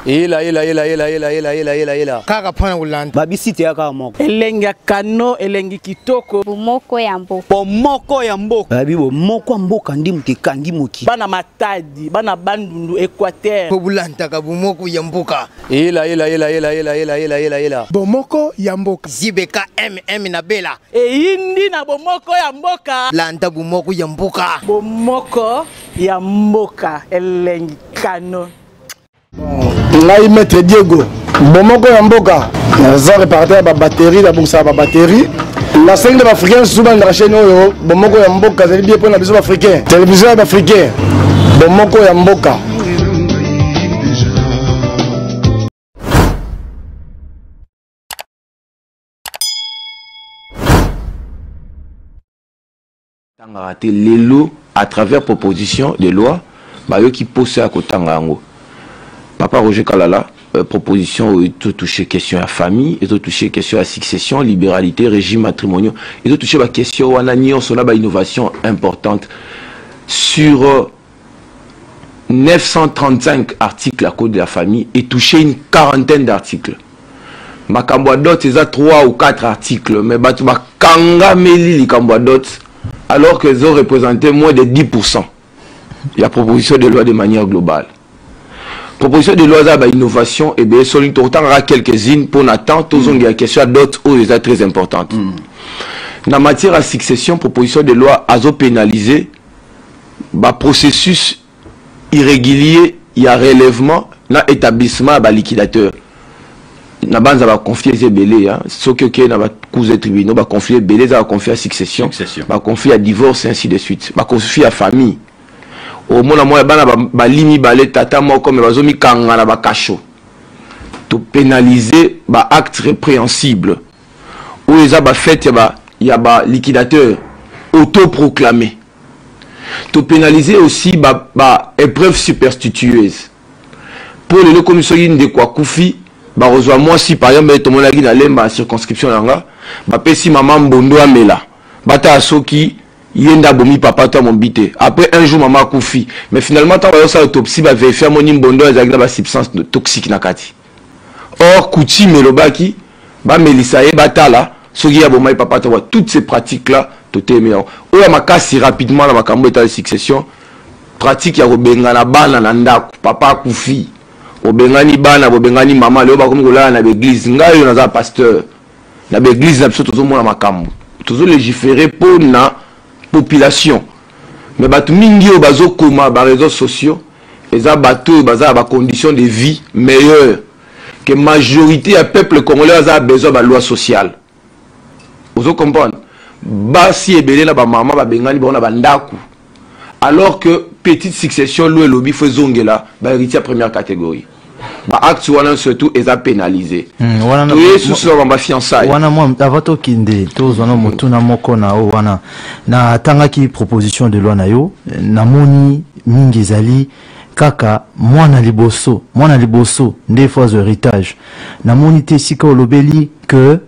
Ela. Kaka pana ulanda. Babisite ya kaka moko. Elengi ya kano, elengi kitoko. Bomoko ya mboka. Bomoko ya mboka. Babi bomoko ya mboka ndi muke kangi muki. Bana matadi, bana bandundu Équateur. Pobulanta ka bomoko ya mboka. Ela. Bomoko ya mboka. Zibeka MM na bela. Eyindi na bomoko ya mboka. Landa bomoko ya mboka. Bomoko ya mboka, elengi kano. Ngai maître Diego bomoko ya mboka naza répartir ba batterie la bongsa ba batterie la scène de l'africain souvent la chaîne oyo bomoko ya mboka zali bien pour na biso africain télévision africain bomoko ya mboka tanga raté lelo à travers proposition de loi bayo qui pose à kotanga yango. Papa Roger Kalala, proposition et tout toucher question à famille, et tout toucher question à succession, libéralité, régime matrimonial, et tout toucher la question à une innovation importante sur 935 articles à code de la famille et toucher une quarantaine d'articles. Makambo d'autres, c'est 3 ou 4 articles, mais batu kanga meli li kambo d'autres, alors qu'ils ont représenté moins de 10%. Il y a proposition de loi de manière globale. Proposition de loi à innovation et bien solide autant quelques-unes pour n'attendre tous on a question d'autres où est très importante. Dans matière à succession, proposition de loi à pénaliser bah processus irrégulier, il y a relèvement dans établissement à liquidateur. Na banza va confier les belés hein, ce que na va couser tribunaux va confier belés va confier à succession, va confier à divorce et ainsi de suite, va confier à famille. Au moins moi bana ba limi balé tata moi comme bazomi kanga na ba kacho to pénaliser ba acte répréhensible ou les a ba fait ya ba liquidateur autoproclamé to pénaliser aussi ba épreuve superstitieuse pour les commissions de quoi koufi ba reçoit moi si par exemple to mona gi na lemba circonscription langa ba pesi maman mbondo amela bata asoki yenda bomi papa toi mon bité après un jour maman koufi mais finalement tant ça autopsie va vérifier mon imbondo ezaki na ba substance toxique na kati or kouti melobaki ba melisa e batala soki ya bomai papa toi toutes ces pratiques là toté meilleur o ya makasi rapidement na makambo état de succession pratique ya kobenga na bana na ndako papa koufi obengani bana bobengani mama leo ba komi kolala na l'église ngai na za pasteur na l'église na biso tozomona makambo tozo légiférer pour na population mais batu mingi o bazo koma ba réseaux sociaux eza bateau baza ba conditions de vie meilleures que majorité ya peuple congolais a besoin ba loi sociale. Vous comprenez basi ebele na ba mama ba bengani ba na ba ndaku alors que petite succession lo lobby faut zongela ba héritier première catégorie ba acte wana surtout eza pénalisé wana sous sur ba fiançailles wana moi avato kinde to zona mutuna moko na o wana na tanga ki proposition de loi na yo na moni mingi zali kaka mwana liboso nde fois héritage na moni te sika olobeli que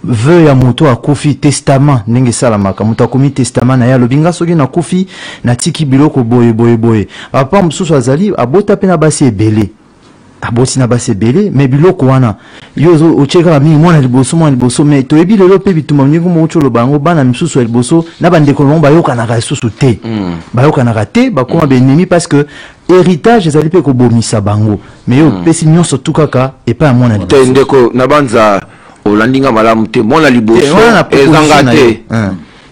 veuille ya moto akufi testament ndenge salamaka moto akomi testament na ya lobinga soki na kufi na tiki biloko boye papa mususu azali abota pe na basi ebele aboti na basi ebele mais biloko wana yo ocheka la mingi mwana liboso mais toyebi lelo pe bituma nyingo mo cholo bango bana misusu ya liboso na bandeko mo bayoka na kasusu te bayoka na te bakoma benimi parce que héritage ezali pe ko bomisa bango mais yo pesi nyonso tukaka et pas mwana liboso ndeko na banza olandinga malamu te mwana liboso ezanga te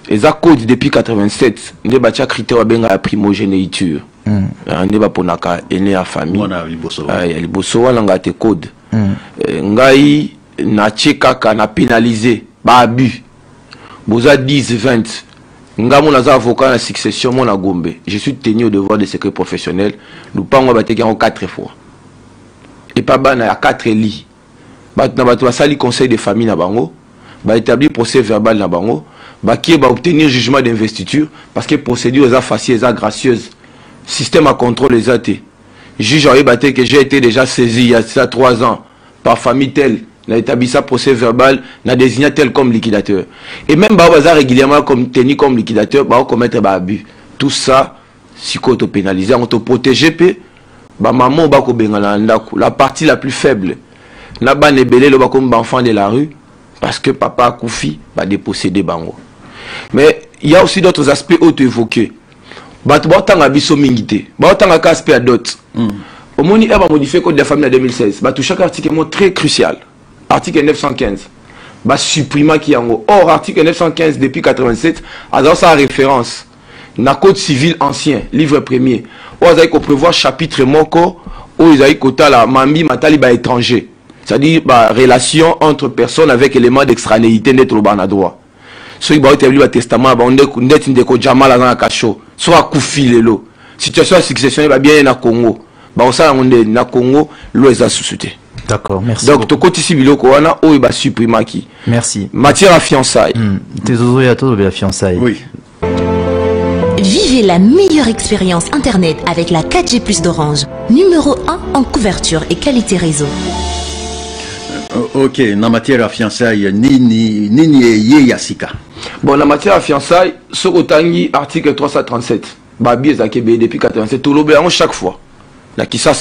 eza code depuis 87 nde batia critère benga ya primogéniture nde baponaka ene ya famille mwana liboso wana ngate code ngai na tchekaka na pénaliser ba abus boza 10-20 ngamo naza avocat na succession mona gombe je suis tenu au devoir de secret professionnel lupango bateki en 4 fois et pas bana ya 4 lits na bato basali conseil de famille na bango ba établir procès verbal na bango ba qui ba obtenir jugement d'investiture parce que procédure est facile et gracieuse système à contrôle les athées juge a batté que j'ai été déjà saisi il y a 3 ans par famille telle n'a établi ça procès verbal n'a désigné tel comme liquidateur et même ba bazar régulièrement comme tenu comme liquidateur ba commettre ba abus tout ça si ko to pénaliser on to protéger pe ba maman ba ko bengana ndako, la partie la plus faible. Na ba nebele lo ba comme enfant de la rue parce que papa a koufi ba déposséder bango. Mais il y a aussi d'autres aspects auto-évoqués. Ba to ba tanga biso mingité. Ba tanga ka aspect à d'autres. Au moni e ba modifier code de la famille en 2016. Ba tout chaque article est très crucial. Article 915. Ba supprima qui yango. Or article 915 depuis 87 a sa référence. Na code civil ancien, livre premier. Où ils ont prévoir chapitre moko, où ils ont la mambi matali ba étranger. C'est-à-dire la relation entre personnes avec éléments d'extranéité net au bana droit. Ceux qui ont établi le testament, on net ndeko jamal dans la cacho, soit koufi lelo. Situation succession va bien na Congo. Ba on ça on na Congo, l'eau est sous-souté. D'accord, merci. Donc to côté civil ko wana o ba supprimer qui. Merci. Matière à fiançailles. Tes oiseaux et à toi la fiançailles. Oui. Vivez la meilleure expérience Internet avec la 4G+ d'Orange. Numéro 1 en couverture et qualité réseau. Ok, en matière à fiançailles, nini ye yasika. Bon, en matière à fiançailles, ce qu'autangi article 337. Babi ezakebele depuis 87. Tout l'obé chaque fois. La qui ça.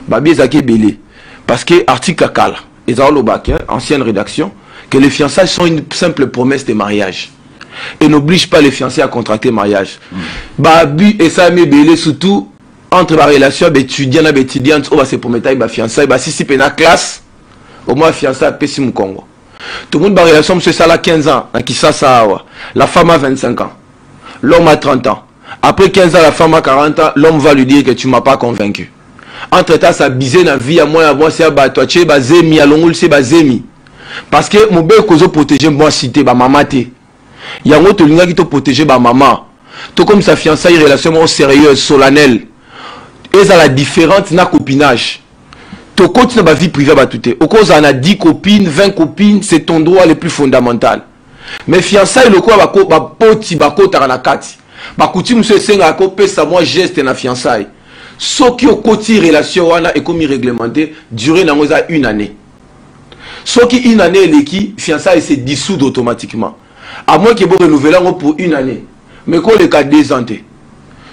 Babi ezakebele. Parce que article 4, ancienne rédaction, que les fiançailles sont une simple promesse de mariage. Et n'oblige pas les fiancés à contracter mariage. Babi et ça me belé surtout entre la relation d'étudiants et d'étudiantes, on va se promettre avec fiançailles, si c'est une classe, au moins fiancé à Pessim Congo. Tout le monde a une relation, monsieur Salah 15 ans, qui ça, la femme a 25 ans, l'homme a 30 ans. Après 15 ans, la femme a 40 ans, l'homme va lui dire que tu ne m'as pas convaincu. Entre-temps, ça bisé dans la vie, à moi, c'est à toi, tu es bazemi, à l'ongul, c'est bazemi. Parce que mon bel cause protéger moi cité, ma maman. Il y a un autre qui te protégé par maman. Tout comme sa fiançaille, relation sérieuse, solennelle. Et ça la différente na copinage. Tu continues ta vie privée à tout. Au cause on a 10 copines, 20 copines, c'est ton droit le plus fondamental. Mais fiançaille le quoi ba poti ba kota na kati. Ba coutume se senga ko pesa moi geste na fiançaille. Ce qui au côté relation wana est comme réglementé durer na moza une année. Ce qui une année les qui fiançaille se dissout automatiquement. À moins qu'il y ait renouvelé pour une année. Mais quand le cas 2 ans,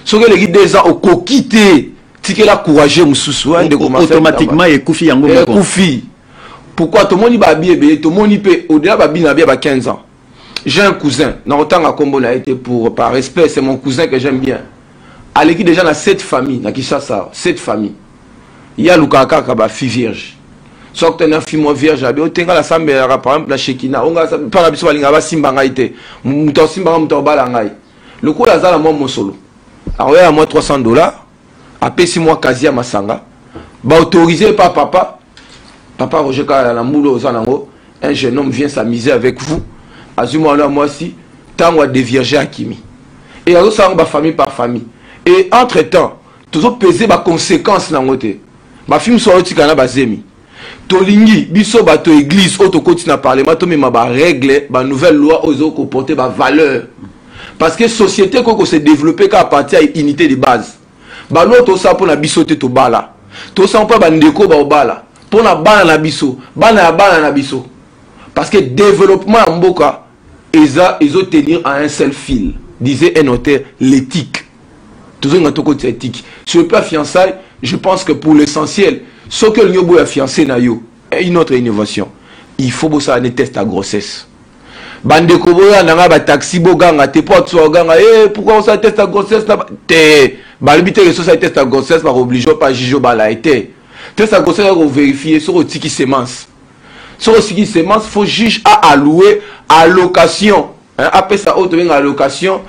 ce que les 2 ans au coquité, c'est qu'il a courageux automatiquement et koufi yango koufi. Pourquoi tout le monde va bien, tout le monde peut au-delà de 15 ans. J'ai un cousin, dans autant à Combo a été par respect, c'est mon cousin que j'aime bien. À l'équipe déjà dans 7 familles, dans Kishasa, 7 familles. Il y a Lukaka qui a fille vierge. Soit que tu as un film vierge, tu as la sambe, par exemple, la Shekina, tu as la biso balinga ba simba ngaite, muto simba muto bala ngai. Le coup la zala moi solo. Alors à moi $300, après 6 mois quasi à Masanga, ba autorisé par papa. Papa Roger Kala la moulo zanango, un jeune homme vient s'amuser avec vous. Azuma là moi aussi, tant à dévierger à Kimi. Et alors ça va famille par famille. Et entre-temps, toujours peser ba conséquences na ngote. Ba film so otikana ba zemi. Tolingi biso bato église auto continue parlement to mema ba règle ba nouvelle loi ozo ko porter ba valeur parce que société ko se développer ka partir à unité de base ba loi to ça pour na biso te to bala to ça pas ba ndeko ba obala pour na bana na biso bana na biso parce que développement mboka ils ont tenir à un seul fil disait un auteur l'éthique toujours un côté éthique sur le plan fiançailles je pense que pour l'essentiel ce que l'on a fiancé na yo est une autre innovation. Il faut que ça ne teste la grossesse. Bande koboya nanga ba taxi boganga te pas tu ganga pourquoi on ça teste la grossesse là te balbité que ça teste la grossesse par obligé pas jijo bala été. Teste la grossesse on vérifier sur le tiki semence. Sur le tiki semence faut juge à allouer allocation. Après ça autre allocation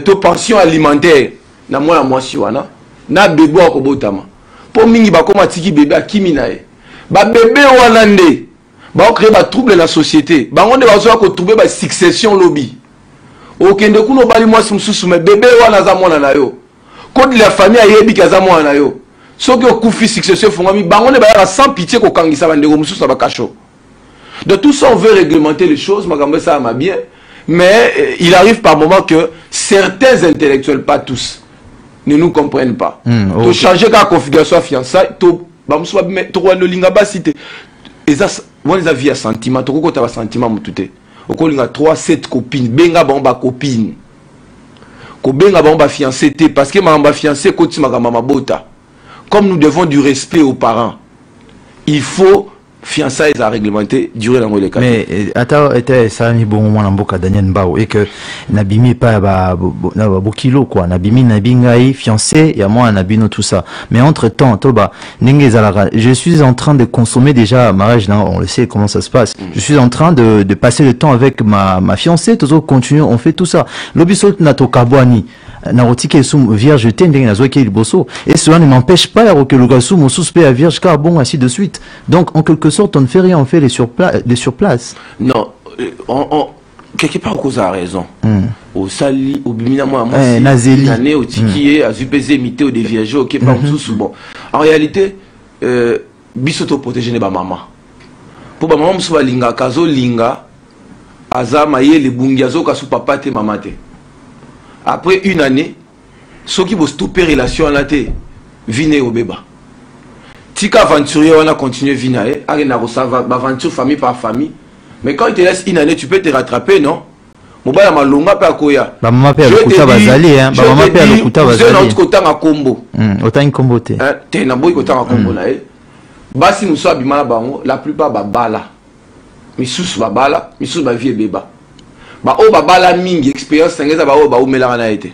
to pension alimentaire na moi la moitié wana na bébé ko botama. Pour mingi ba koma tiki bébé akimi na e ba bébé wana nde ba créer ba trouble na société ba ngonde ba zo ko trouver ba succession lobby okende kuno bali mwasi mususu me bébé wana za mwana na yo code la famille ayebi ka za mwana na yo soki okufi succession fongami ba ngonde ba ya sans pitié ko kangisa ba ndeko mususu ba kacho. De tout ça on veut réglementer les choses makambo ça m'a bien mais il arrive par moment que certains intellectuels pas tous ne nous comprennent pas. To changer la configuration fiançailles, to linga basité. Et ça, on les a vu à sentiment, to ko ta sentiment mutute. Oko linga 3 7 copines, benga ba copine. Ko benga ba fiancé té parce que ma fiancé ko ti makamba mabota. comme nous devons du respect aux parents, il faut fiançailles à réglementer durant les 4 ans. Mais attends, ça ni bon moment mboka Daniel Mbao et que nabimi pas ba kilo quoi, nabimi nabingai fiancé, ya moi nabino tout ça. Mais entre-temps, toba je suis en train de consommer déjà mariage là, on le sait comment ça se passe. Je suis en train de passer le temps avec ma fiancée, tous continue, on fait tout ça. L'obisol nato kabwani narotike sum vierge tending na zoki liboso et cela ne m'empêche pas que le gasum suspect à vierge car bon ainsi de suite. Donc en quelque sorte on ne fait rien, on fait les surplaces. Non, quelque part cause a raison. Au sali au bimina moi nazeli année au tikié à zupeze imité au déviager OK pas sous bon. En réalité bisoto protéger ba maman. Pour ba maman so linga kazo linga azama yele bungiazo kasu papa te maman te. Après une année, ceux qui vont stopper relation à la tête, viennent au bébé. Tika aventurier, on a continué vina, aventure famille par famille. Mais quand il te laisse une année, tu peux te rattraper, non? Mobile ma longa pa koya. Maman père le kuta bazali hein. Maman père le kuta bazali. C'est notre côté à combo. Autant une combo te. T'es na boy côté à combo là. Basi nous soit bimala bango, la plupart ba bala. Mi sous ba bala, mi sous ba vie bébé. Ba o ba bala mingi expérience ngeza ba o ba umela na été.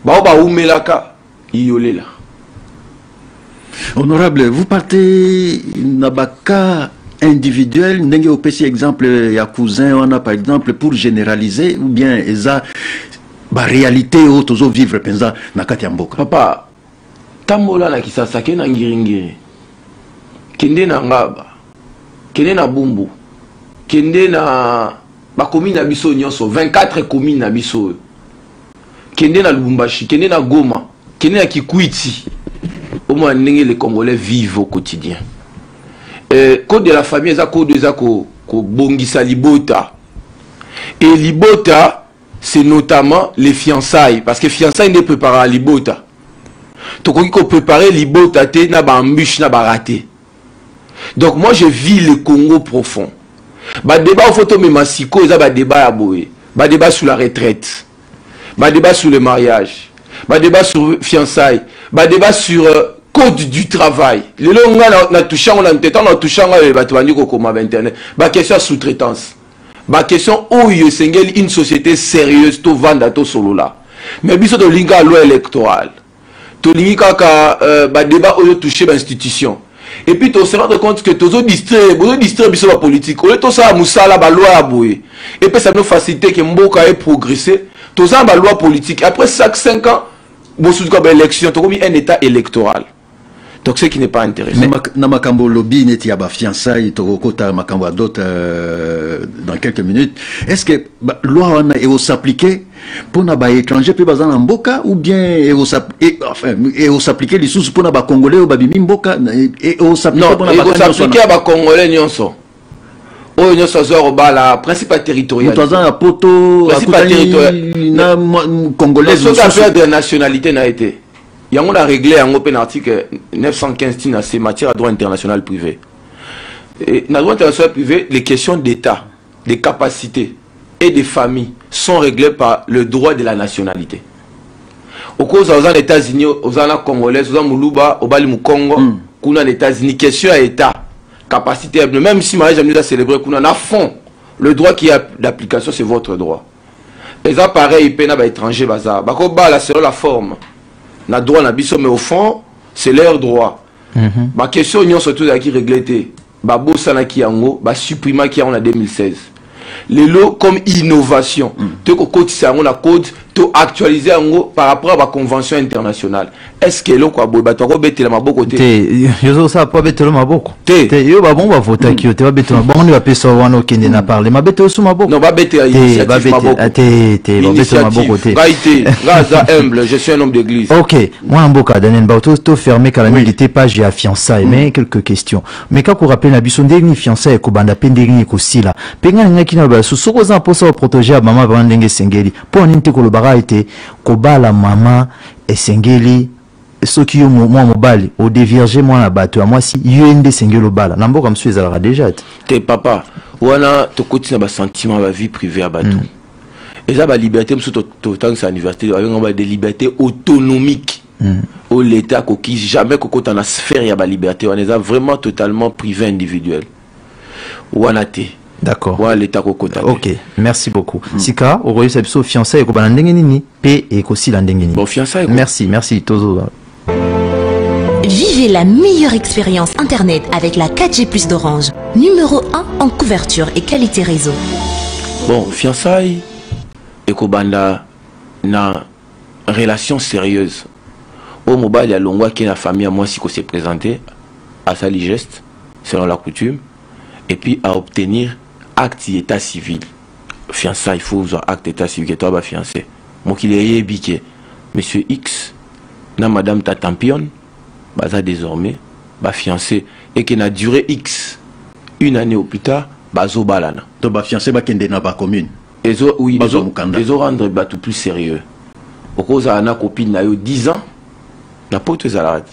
Ba o ba umela ka iolela. Honorable, vous partez nabaka individuel, n'engé au PC exemple ya cousin on a par exemple pour généraliser ou bien eza ba réalité o tozo vivre penza na kati ya mboka. Papa tambola na kisasa ke na ngiringiri. Kende na ngaba. Kende na bumbu. Kende na ba commune na biso nyonso 24 communes na biso. Kende na Lubumbashi, kende na Goma, kende na Kikwiti. Au moins les Congolais vivent au quotidien. Code de la famille eza code eza ko bongisa libota. Et libota c'est notamment les fiançailles parce que fiançailles ne préparent à libota. Donc on peut préparer libota te na ba embûche na ba raté. Donc moi je vis le Congo profond. Ba débat au photo mais masiko eza ba débat à boé. Ba débat sur la retraite. Ba débat sur le mariage. Ba débat sur fiançailles. Ba débat sur code du travail. Le long na touchant on a peut-être na touchant ba tobandi ko koma internet. Ba question sous-traitance. Ba question où yo sengel une société sérieuse to vanda to solo là. Mais biso to linga loi électorale. To linga ka ba débat où yo toucher ba institution. Et puis tu se rends compte que tu as distrait sur la politique. Au lieu de ça, la loi a boué. Et puis ça nous facilite que Mboka ait progressé. Tu as la loi politique. Après 5 ans, tu as une élection, tu as un état électoral. Donc ce qui n'est pas intéressant. Mais dans Makambo lobby, il y a des fiançailles, Makambo d'autres dans quelques minutes. Est-ce que la loi est s'appliquer pour les étrangers puis en Mboka ou bien est s'appliquer les sous pour les Congolais ou les Mboka et s'appliquer pour les Congolais nyonso. Oh nyonso zo la principale territoriale. Tout à poto principale territoriale Congolais. Ce qu'affaire de nationalité n'a été. Il y a un réglé en open article 915 qui n'a matière à droit international privé. Et dans le droit international privé, les questions d'État, des capacités et des familles sont réglées par le droit de la nationalité. Au cause aux États-Unis, aux Congolais, aux Moulouba, au Bali Moukongo, qu'on a les États-Unis, question à État, capacité, même si Marie Jamil a célébré, qu'on a à fond, le droit qui est d'application, c'est votre droit. Et ça, pareil, il pénal étranger, bazar. Bakoba, là, c'est la forme. Na droit na biso mais au fond c'est leur droit. Ma question union surtout à qui régler ba bossa na ki yango ba supprimer qui en 2016. Les lots comme innovation te ko kotisa on a code to actualiser yango par rapport à la convention internationale. Est-ce que lo kwa boy ba to ko betela maboko te yo ça pas betela maboko te yo ba bon ba voter ki te ba betela bon on va pesa wana okende na parler ma betela sous maboko non ba betela initiative maboko te ba betela maboko te gaité gaza humble je suis un homme d'église. OK moi Mboka Daniel Mbao to fermer car il était pas j'ai fiançailles mais quelques questions mais quand on rappelle na biso ndenge fiançailles ko banda pendenge ko sila penga ngaki na ba soko za posa protéger maman ba ndenge sengeli pour ninte ko a été kobala mama esengeli soki yo moi mobali au dévierger moi na bato à moi si yende sengelo bala na mboka msu ezalaka déjà te papa wana to kotina ba sentiment ba vie privée à bato eza ba liberté msu to tant sa université avec ba des libertés autonomiques Où l'État qui jamais que dans la sphère il y a la liberté, on est vraiment totalement privé individuel. Ou on a été. D'accord. Ou l'État kokota. Ok, merci beaucoup. Sika, au royaume sabso fiancé ko banandengeni pe et ko silandengeni. Bon fiancé. Merci Tozo. Vivez la meilleure expérience Internet avec la 4G plus d'Orange. Numéro 1 en couverture et qualité réseau. Bon, fiançailles et Kobanda na relation sérieuse. Au mobile, il y a l'ongwa qui est la famille à moi si qu'on s'est présenté à sa geste selon la coutume et puis à obtenir acte d'état civil. Fiançailles, il faut avoir acte d'état civil que toi va fiancé. Moi qui l'ai biqué, monsieur X, na madame Tatampion, baza désormais, ba fiancé et qui n'a duré X, une année au plus tard, bazo balana. Donc ba fiancé ba kende na ba commune. Oui, ils ont rendre tout plus sérieux. Au cause à une copine na yo 10 ans, n'a pas été salade.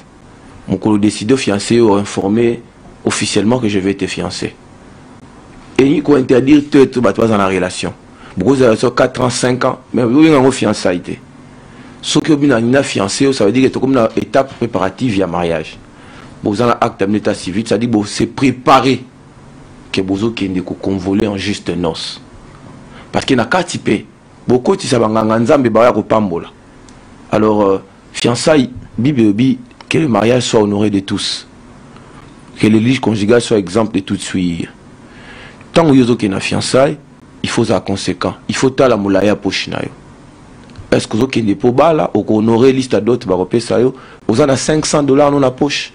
Mon collègue décide de fiancer ou informer officiellement que je vais être fiancé. Et il faut interdire tout dans la relation. Beaucoup de 4 ans, 5 ans, mais vous avez une fiançailles. Ce que vous avez fiancé, ça veut dire que c'est comme une étape préparative via mariage. Vous avez un acte d'état civil, ça veut dire que c'est préparé que vous avez convolé en juste noces. Parce qu'il y a un type, beaucoup de gens ont alors, fiançailles, que le mariage soit honoré de tous. Que l'église conjugale soit exemple de tout suivre. Tant que vous avez une fiançailles, il faut être conséquent. Il faut être la moulaya poche. Est-ce que vous avez des pobala ou honorer liste d'autres vous avez $500 dans la poche.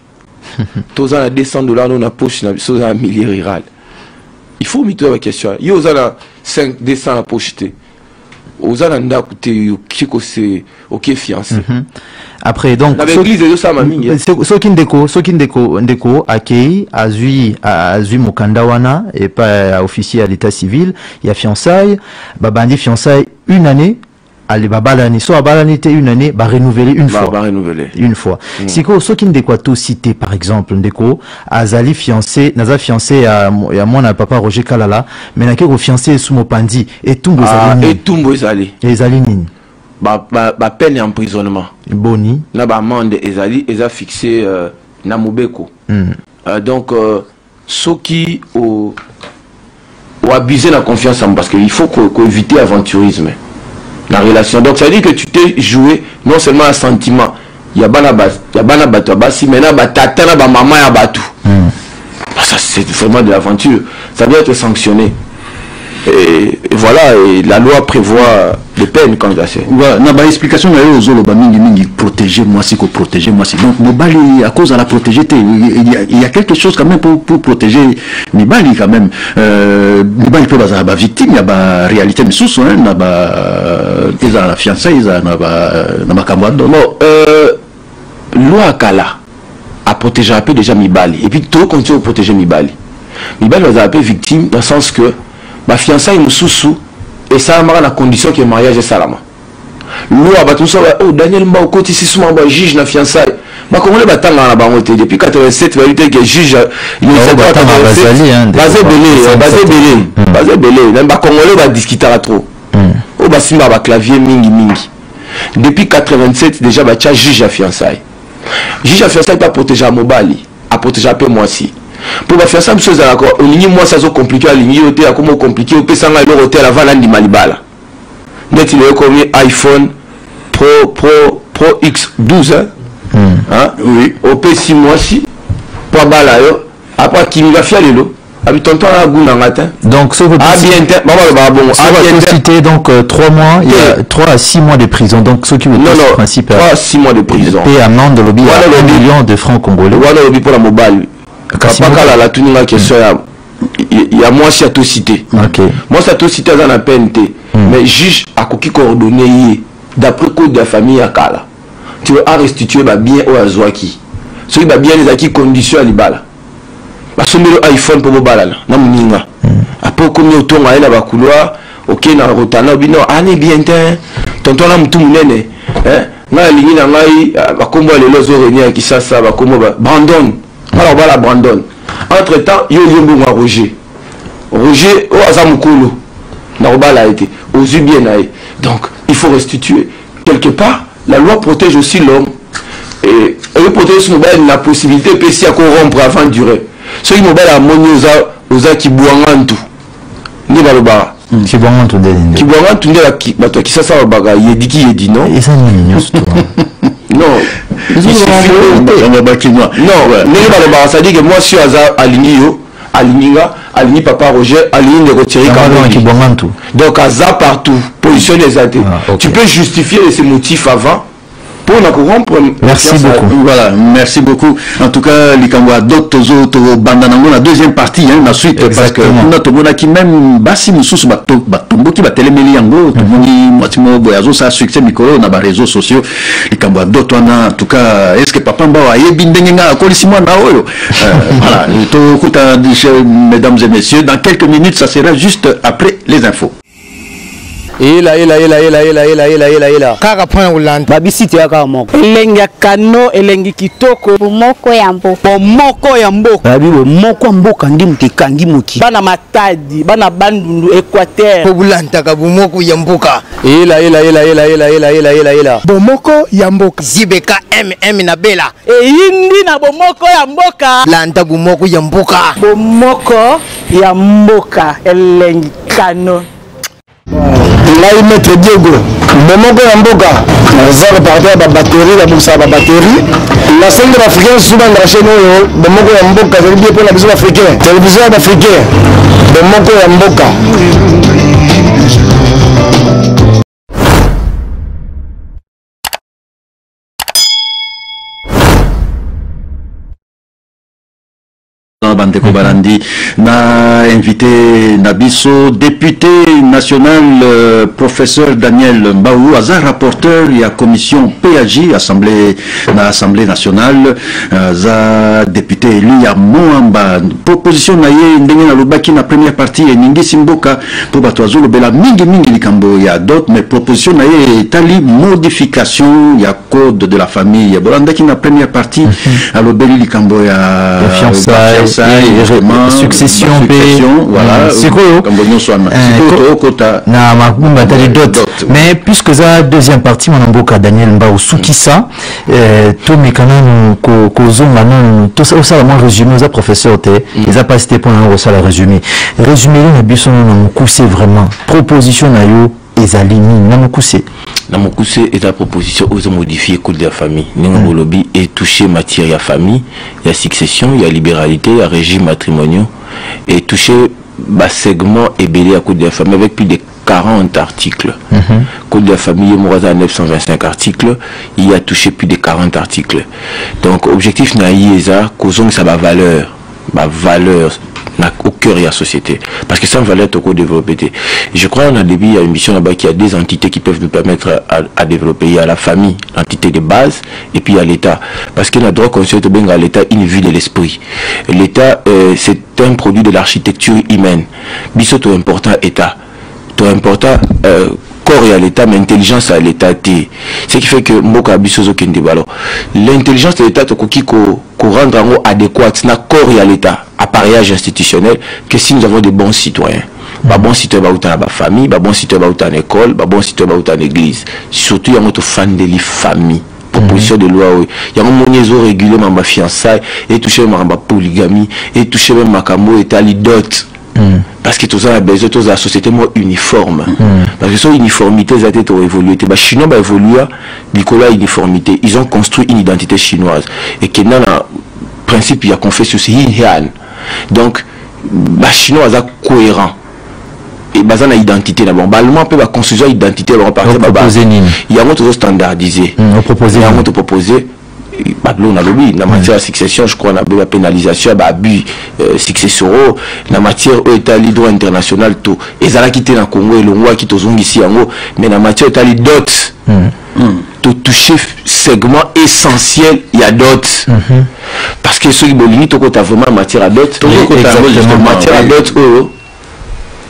Vous avez $200 dans la poche, vous avez un millier rural. Il faut mettre la question. Vous avez 200 dans la poche. Vous avez un côté qui est fiancé. Après donc ce qui ndeko accueilli azui mukandawana et pas officier à l'état civil, il y a fiançailles, babandi fiançailles une année. Allez, babalani, soit babalani était une année, bah renouveler une fois. Une fois. Si quoi, ce qui ndeko tout cité, par exemple, ndeko, azali fiancé, naza fiancé à moi, na papa Roger Kalala, mais n'a qu'au fiancé sous Mopandi, et Tumbo Zalini. Et Tumbo Zali. Et Zalini. Ba peine et emprisonnement. Boni. Na ba amende Ezali, eza fixé, na Mobeko. Donc, ce qui, ou abuser la confiance en, parce qu'il faut qu'on évite l'aventurisme. La relation. Donc ça veut dire que tu t'es joué non seulement un sentiment, il y a banabas, il y a banabato, si maintenant batata na maman ya batu. Ça c'est vraiment de l'aventure. Ça doit être sanctionné. Et voilà, et la loi prévoit des peines quand ça c'est. Voilà, na ba explication na yo zolo ba mingi protéger moi si ko protéger moi si. Donc Mobali à cause de la protéger il y a quelque chose quand même pour protéger Mibali quand même. Mibali peut ba victime, il y a ba réalité mais sous hein na ba ils a la fiançailles, ils a na ba kamwado. Non, loi kala a protégé un peu déjà Mibali et puis tout continue à protéger Mibali. Mibali va un peu victime dans le sens que ma fiançailles me sous et ça marque la condition que le mariage est salama. Loi ba tout ça oh Daniel Mba côté si souvent ba juge na fiançailles. Ba comment les batanga na bango depuis 87 vérité que juge il est basé belé même ba congolais ba discuter trop. Oh ba simba ba clavier mingi. Depuis 87 déjà ba tia juge à fiançailles. Juge à fiançailles pas protéger Mobali, a protéger un peu moi aussi. Pour faire ça, chose d'accord. Au ligne moi ça so compliqué, à ligne hôtel à comment compliqué, au pesanga le hôtel avant l'andi malibala. Net il est comme iPhone Pro X12 hein. Oui. Au P6 mois si. Pour bala yo. Après qui va faire le lot. Habitant à Gouna matin. Donc ça veut citer donc 3 mois, il y a 3 à 6 mois de prison. Donc ce qui veut dire principe 3 à 6 mois de prison. Paye amende de lobby à 1 million de francs congolais. Voilà lobby pour la mobile. La tuninga question il y a moi si à tout cité. Moi ça tout cité dans la PNT. Mais juge à qui coordonné d'après code de la famille à Kala. Tu veux restituer bien au Azwaki. Ce qui va bien les acquis conditions à l'ibala. Parce que le iPhone pour mobile na muninga. Après comme auto nga ela ba couloir, OK na rotana bino ani bien tonton na mutu munene. Na lingi na ngai ba kombo le lozo renia ki sasa ba kombo ba Brandon. Alors voilà Brandon. Entre temps, il y a eu Roger. Roger, au Azamukulu, n'a a été, aux bien. Donc, il faut restituer. Quelque part, la loi protège aussi l'homme. et porter sur mobile la possibilité de si à corrompre avant durer ceux qui mobile à moni aux qui boivent tout ni balobara qui boivent tout qui bato qui ça baga yedi qui yedi non et ça ni non ça dit que moi si aza aligni papa Roger aligni de retirer donc aza partout position des athées tu peux justifier ces motifs avant pour la corrompre. Merci beaucoup. Voilà, merci beaucoup. En tout cas, Likangwa d'autres autres bandanango la deuxième partie hein, la suite. Exactement. Parce que notre mona qui même basi mususu batombo qui batelemeli yango tout moni matimo boyazo ça succès micro na ba réseaux sociaux Likangwa d'autres en tout cas est-ce que papa mba yebi ndenga kolisi mwana oyo voilà to kuta mesdames et messieurs dans quelques minutes ça sera juste après les infos. Ila kaka pana ulanda babisiti ya kaka moko elengi ya kano elengi kitoko bomoko ya mboka babi bomoko mboka ndi mutikangi muki bana matadi bana bandundu Équateur bulanda ka bomoko ya mboka ila bomoko ya mboka zibeka na bela eyindi na bomoko ya mboka landa bomoko ya mboka bomoko ya mboka elengi kano. Ngai maître Diego bomoko ya mboka naza repartir ba batterie la bousa ba batterie la scène de l'Africain souvent la chaîne oyo bomoko ya mboka c'est bien pour la vision africaine télévision africaine bomoko ya mboka. Bandeko Barandi na invité Nabiso député national professeur Daniel Mbaou Azar rapporteur et à commission PAJ assemblée nationale za député élu ya Moamba proposition na ye ndenge na lobaki na première partie et ningi simboka pour batoazo lobela mingi likambo ya d'autres mais proposition na ye tali modification ya code de la famille bolanda ki na première partie à lobeli likambo ya fiançailles succession voilà c'est quoi na makumba tali dot mais puisque ça deuxième partie mon mboka Daniel Mbaou Soukissa to mekana ko zonga non to ça la moi résumé za professeur te ils a pas cité pour un ça la résumé na biso na mukuse vraiment proposition na yo ezali nini na mukuse est la proposition aux modifier code de la famille ningo lobby et toucher matière ya famille ya succession ya libéralité ya régime matrimonial et toucher segment et belé à code de la famille avec plus de 40 articles. Code de la famille Mouraza 925 articles, il a touché plus de 40 articles. Donc objectif na yeza causons ça va valeur au cœur de la société parce que sans valeur tu peux développer. Je crois qu'on a début il y a une mission là-bas qu'il y a des entités qui peuvent nous permettre à développer. Il y a la famille, l'entité de base, et puis il y a l'État parce que notre droit constitue bien à l'État une vie de l'esprit. L'État c'est un produit de l'architecture humaine. Bisoto important État, tout important corps à l'État, mais intelligence à l'État. Ce qui fait que Moka Bisozo Kendibalo, l'intelligence de l'État ko rendre adéquate na corps à l'État, appareillage institutionnel, que si nous avons des bons citoyens. Bah bon citoyen ba uta na famille, bah bon citoyen ba uta na école, bah bon citoyen ba uta na église. Surtout il y a notre fan de la famille. Proposition de loi il y a un moniezo régulé ma fiançailles et toucher ma polygamie et toucher même ma camo et talidot. Parce que tout ça a besoin de la société moins uniforme. Parce que son uniformité ça a été évolué. Les Chinois ont évolué, Nicolas uniformité. Ils ont construit une identité chinoise et qui dans le principe il y a confession c'est Yin. Donc les Chinois sont cohérents. Et basé na identité d'abord allemand peut construire identité alors partir il y a un autre standardisé il y a un autre proposé on a lobby dans matière de succession je crois on a la pénalisation abus successoraux dans matière état droit international tout et ça a quitté dans Congo et le roi qui tozong ici en haut mais dans matière état dot tout toucher segment essentiel il y a dot parce que ceux qui bolini to kota vraiment matière à dot matière à dot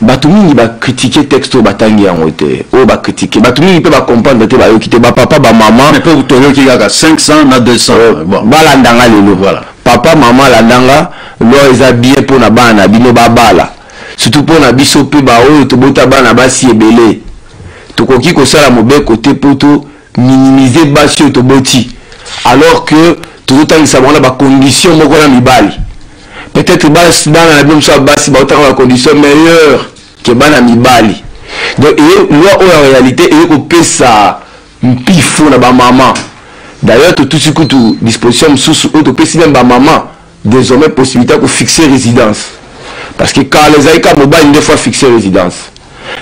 Batumi va critiquer texte batangi en hauteur. Oh va critiquer. Batumi peut pas comprendre que ba yokite ba papa ba maman. Mais peut vous toyo qui a 500 na 200. Bon. Bala ndanga lelo voilà. Papa maman la ndanga lo eza bien pour na bana bino ba bala. Surtout pour na biso pe ba oyo to bota bana ba si ebele. To koki ko sala mobe côté poto minimiser basi to boti. alors que tout le temps il s'abonne à condition moko na mibali. Peut-être bas dans la même chose bas ba autant la condition meilleure que bana mibali. Donc loi en réalité et ko pesa mpifo na ba maman. D'ailleurs tout ce que tout disposition sous auto pesa même ba maman désormais possibilité de fixer résidence. Parce que quand les aïkas mobile une fois fixer résidence.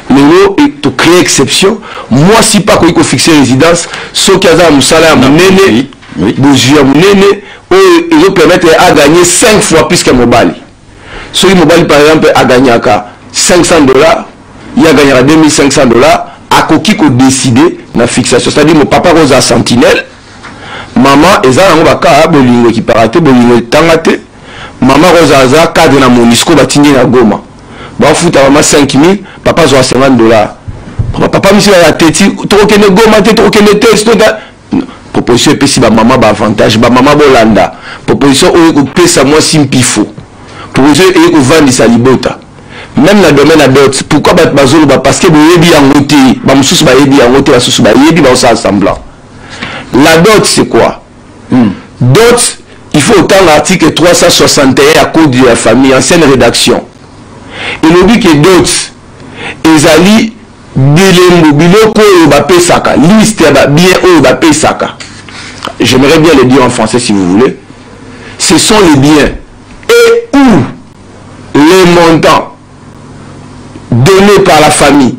Le mot est créer exception. Moi si pas qu'on faut fixer résidence, ce qui a un salaire néné, bouger néné, ils ont permettre à gagner 5 fois plus que mobile. Ce qui mobile par exemple a gagné à $500, il a gagné à $2500. À qui qu'on décider la fixation. C'est-à-dire mon papa rose à sentinelle. Maman eza nango baka bolingo qui parate bolingo tangate maman roza cadre na monisco batindi na Goma ba futa maman 5000 papa zo $50 papa misi ya teti tokene Goma te tokene test proposition pesi ba maman ba avantage ba maman bolanda proposition oyo ko pesa moi simpifo proposition oyo ko vandisa libota même la domaine à dot pourquoi ba bazolo ba parce que boyebi yango te ba mususu ba yebi yango te ba susu ba yebi ba sa semblant. La dot, c'est quoi? Dot, il faut autant l'article 361 à code de la famille, ancienne rédaction. Et le but que dot, ezali bilembo biloko oyo bape saka, liste ya bien oyo bape saka. J'aimerais bien le dire en français si vous voulez. Ce sont les biens et ou les montants donnés par la famille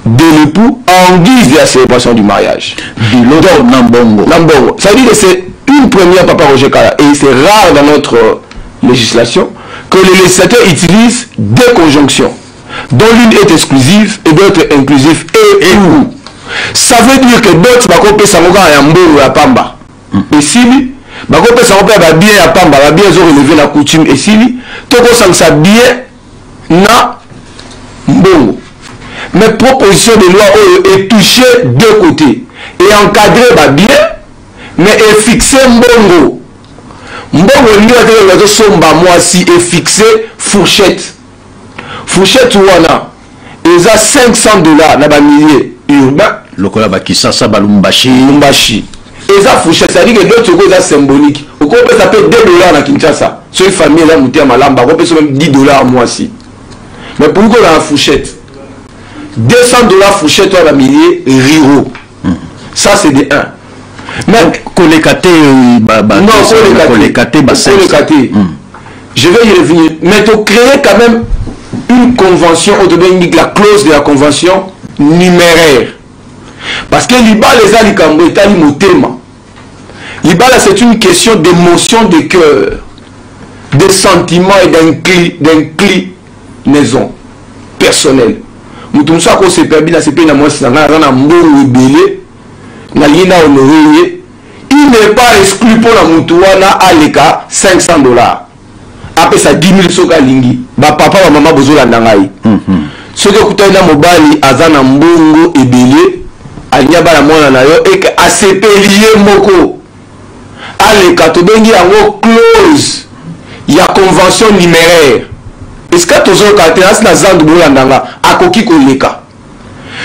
de l'époux en guise de la célébration du mariage. Donc, Nambongo. Ça veut dire que c'est une première, Papa Roger Kala, et c'est rare dans notre législation que les législateurs utilisent deux conjonctions, dont l'une est exclusive et l'autre inclusive et ou. Ça veut dire que d'autres bakopé sangoka ya mbongo ya pamba. Et si bakopé sangoka ba bien ya pamba, ba bien zo relever la coutume et si toko sangsa bien na mbongo. Mais proposition de loi est touchée deux côtés et encadré bien mais est fixé mbongo ni a de somba moi si est fixé fourchette wana ils a $500 na ba millier urbain lokola ba kisasa balumbashi ils a fourchette ça dit que d'autres choses ça symbolique au coup ça peut $2 na Kinshasa sur une famille là muté malamba on peut même $10 moi si mais pourquoi la fourchette $200 fourchette à la millier Riro. Ça c'est des 1. Mais collecate je vais y revenir. Mais tu crées quand même une convention, on te donne la clause de la convention numéraire. Parce que l'Iba les a l'Ikamboïta l'Imotema. L'Iba c'est une question d'émotion de cœur, de sentiments et d'inclinaison personnelle. Nous sommes tous ces permis dans ces pays, il n'est pas exclu pour la Moutouana à l'écart $500. Après ça, 10 000 soka lingi. Papa, maman, besoin d'angaï. Ce que vous avez mobile, azana mbongo et belé, anyaba la mona na yo, et que ACP lié moko. À l'écart, tu bengi en clause. Il y a convention numéraire. Est-ce que tu as dit que tu as dit que tu as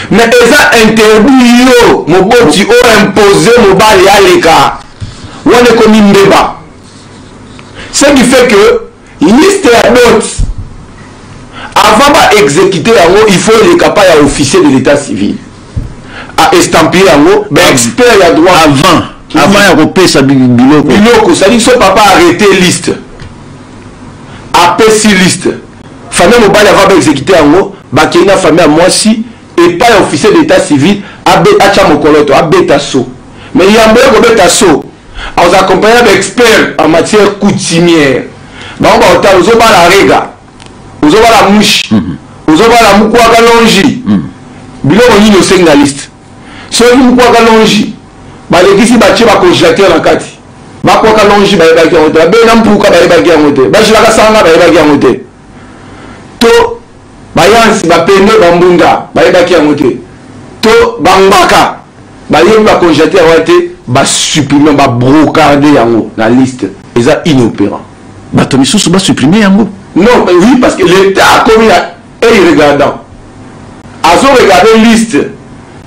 mais ils ont interdit moboti o imposé mobali à l'écart. On est comme une débat. Ce qui fait que liste à d'autres avant d'exécuter il faut les capables à officier de l'état civil à estampiller expert à droit avant de ça biloko ça dit que ce papa arrêté liste APC liste famille mobile avant d'exécuter bakina famille à moi si et pas officier d'état civil acha mokoloto abeta so mais il y a un peu de so aux accompagnants d'experts en matière coutumière bah on va autant aux la rega aux la mouche aux la mukwa kalonji bilo on y signaliste ceux mukwa kalonji bah les ici bah tu vas congélateur la kati bah quoi kalonji bah bah qui en hôtel ben n'importe quoi bah qui en hôtel bah je la kasanga bah qui en hôtel to bayansi bapene bambunda bayebaki yango te to bambaka bayebi bakonjete yango te basupprime babrocarde yango na liste eza inopérant bato misusu basupprime yango non oui parce que l'état a commis irregardant azo regarder liste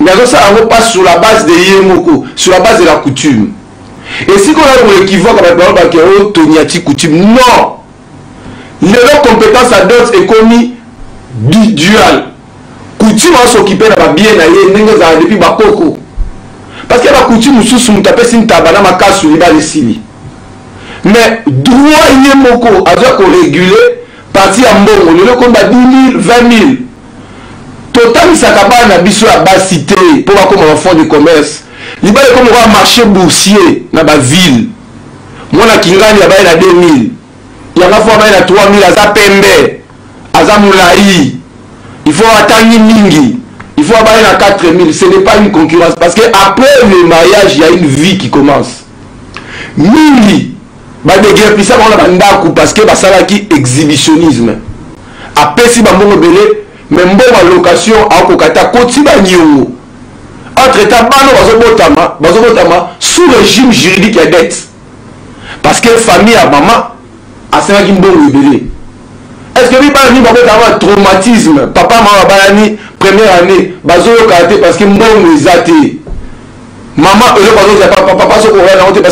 mais azosala yango pas sur la base de ye moko sur la base de la coutume Et si on a l'équivoque avec la parole Toniati coutume, non. Leur compétence à d'autres est commis du dual. Coutume à s'occuper de la bien depuis Bakoko. Parce que la coutume sous son tapé sin tabana makasu liba les sili. Mais droit yemoko a doit réguler parti à mbongo le combat 10 000 20 000. Total sakaba na biso à bas cité pour voir comment on fond de commerce. Liba comme on va marché boursier na ba ville. Moi na kingani ya ba na 2000. Ya na fois ba na 3000 aza pembe. Aza moulaï. Il faut attendre mingi. Il faut avoir à 4000. Ce n'est pas une concurrence. Parce qu'après le mariage, il y a une vie qui commence. Mingi. Bah, de guerre, puis ça, on a un parce que ça va qui exhibitionnisme. Après, si on a belé, même bon à location, à Kokata, Kotiba Nyongo. Entre-temps, Bazobotama, sous régime juridique, il y a dette. Parce que famille à maman, à Sénat Kimbo belé. Est-ce que vous avez un traumatisme? Papa m'a balani première année, bazo karaté parce que moi les athées. Maman, papa parce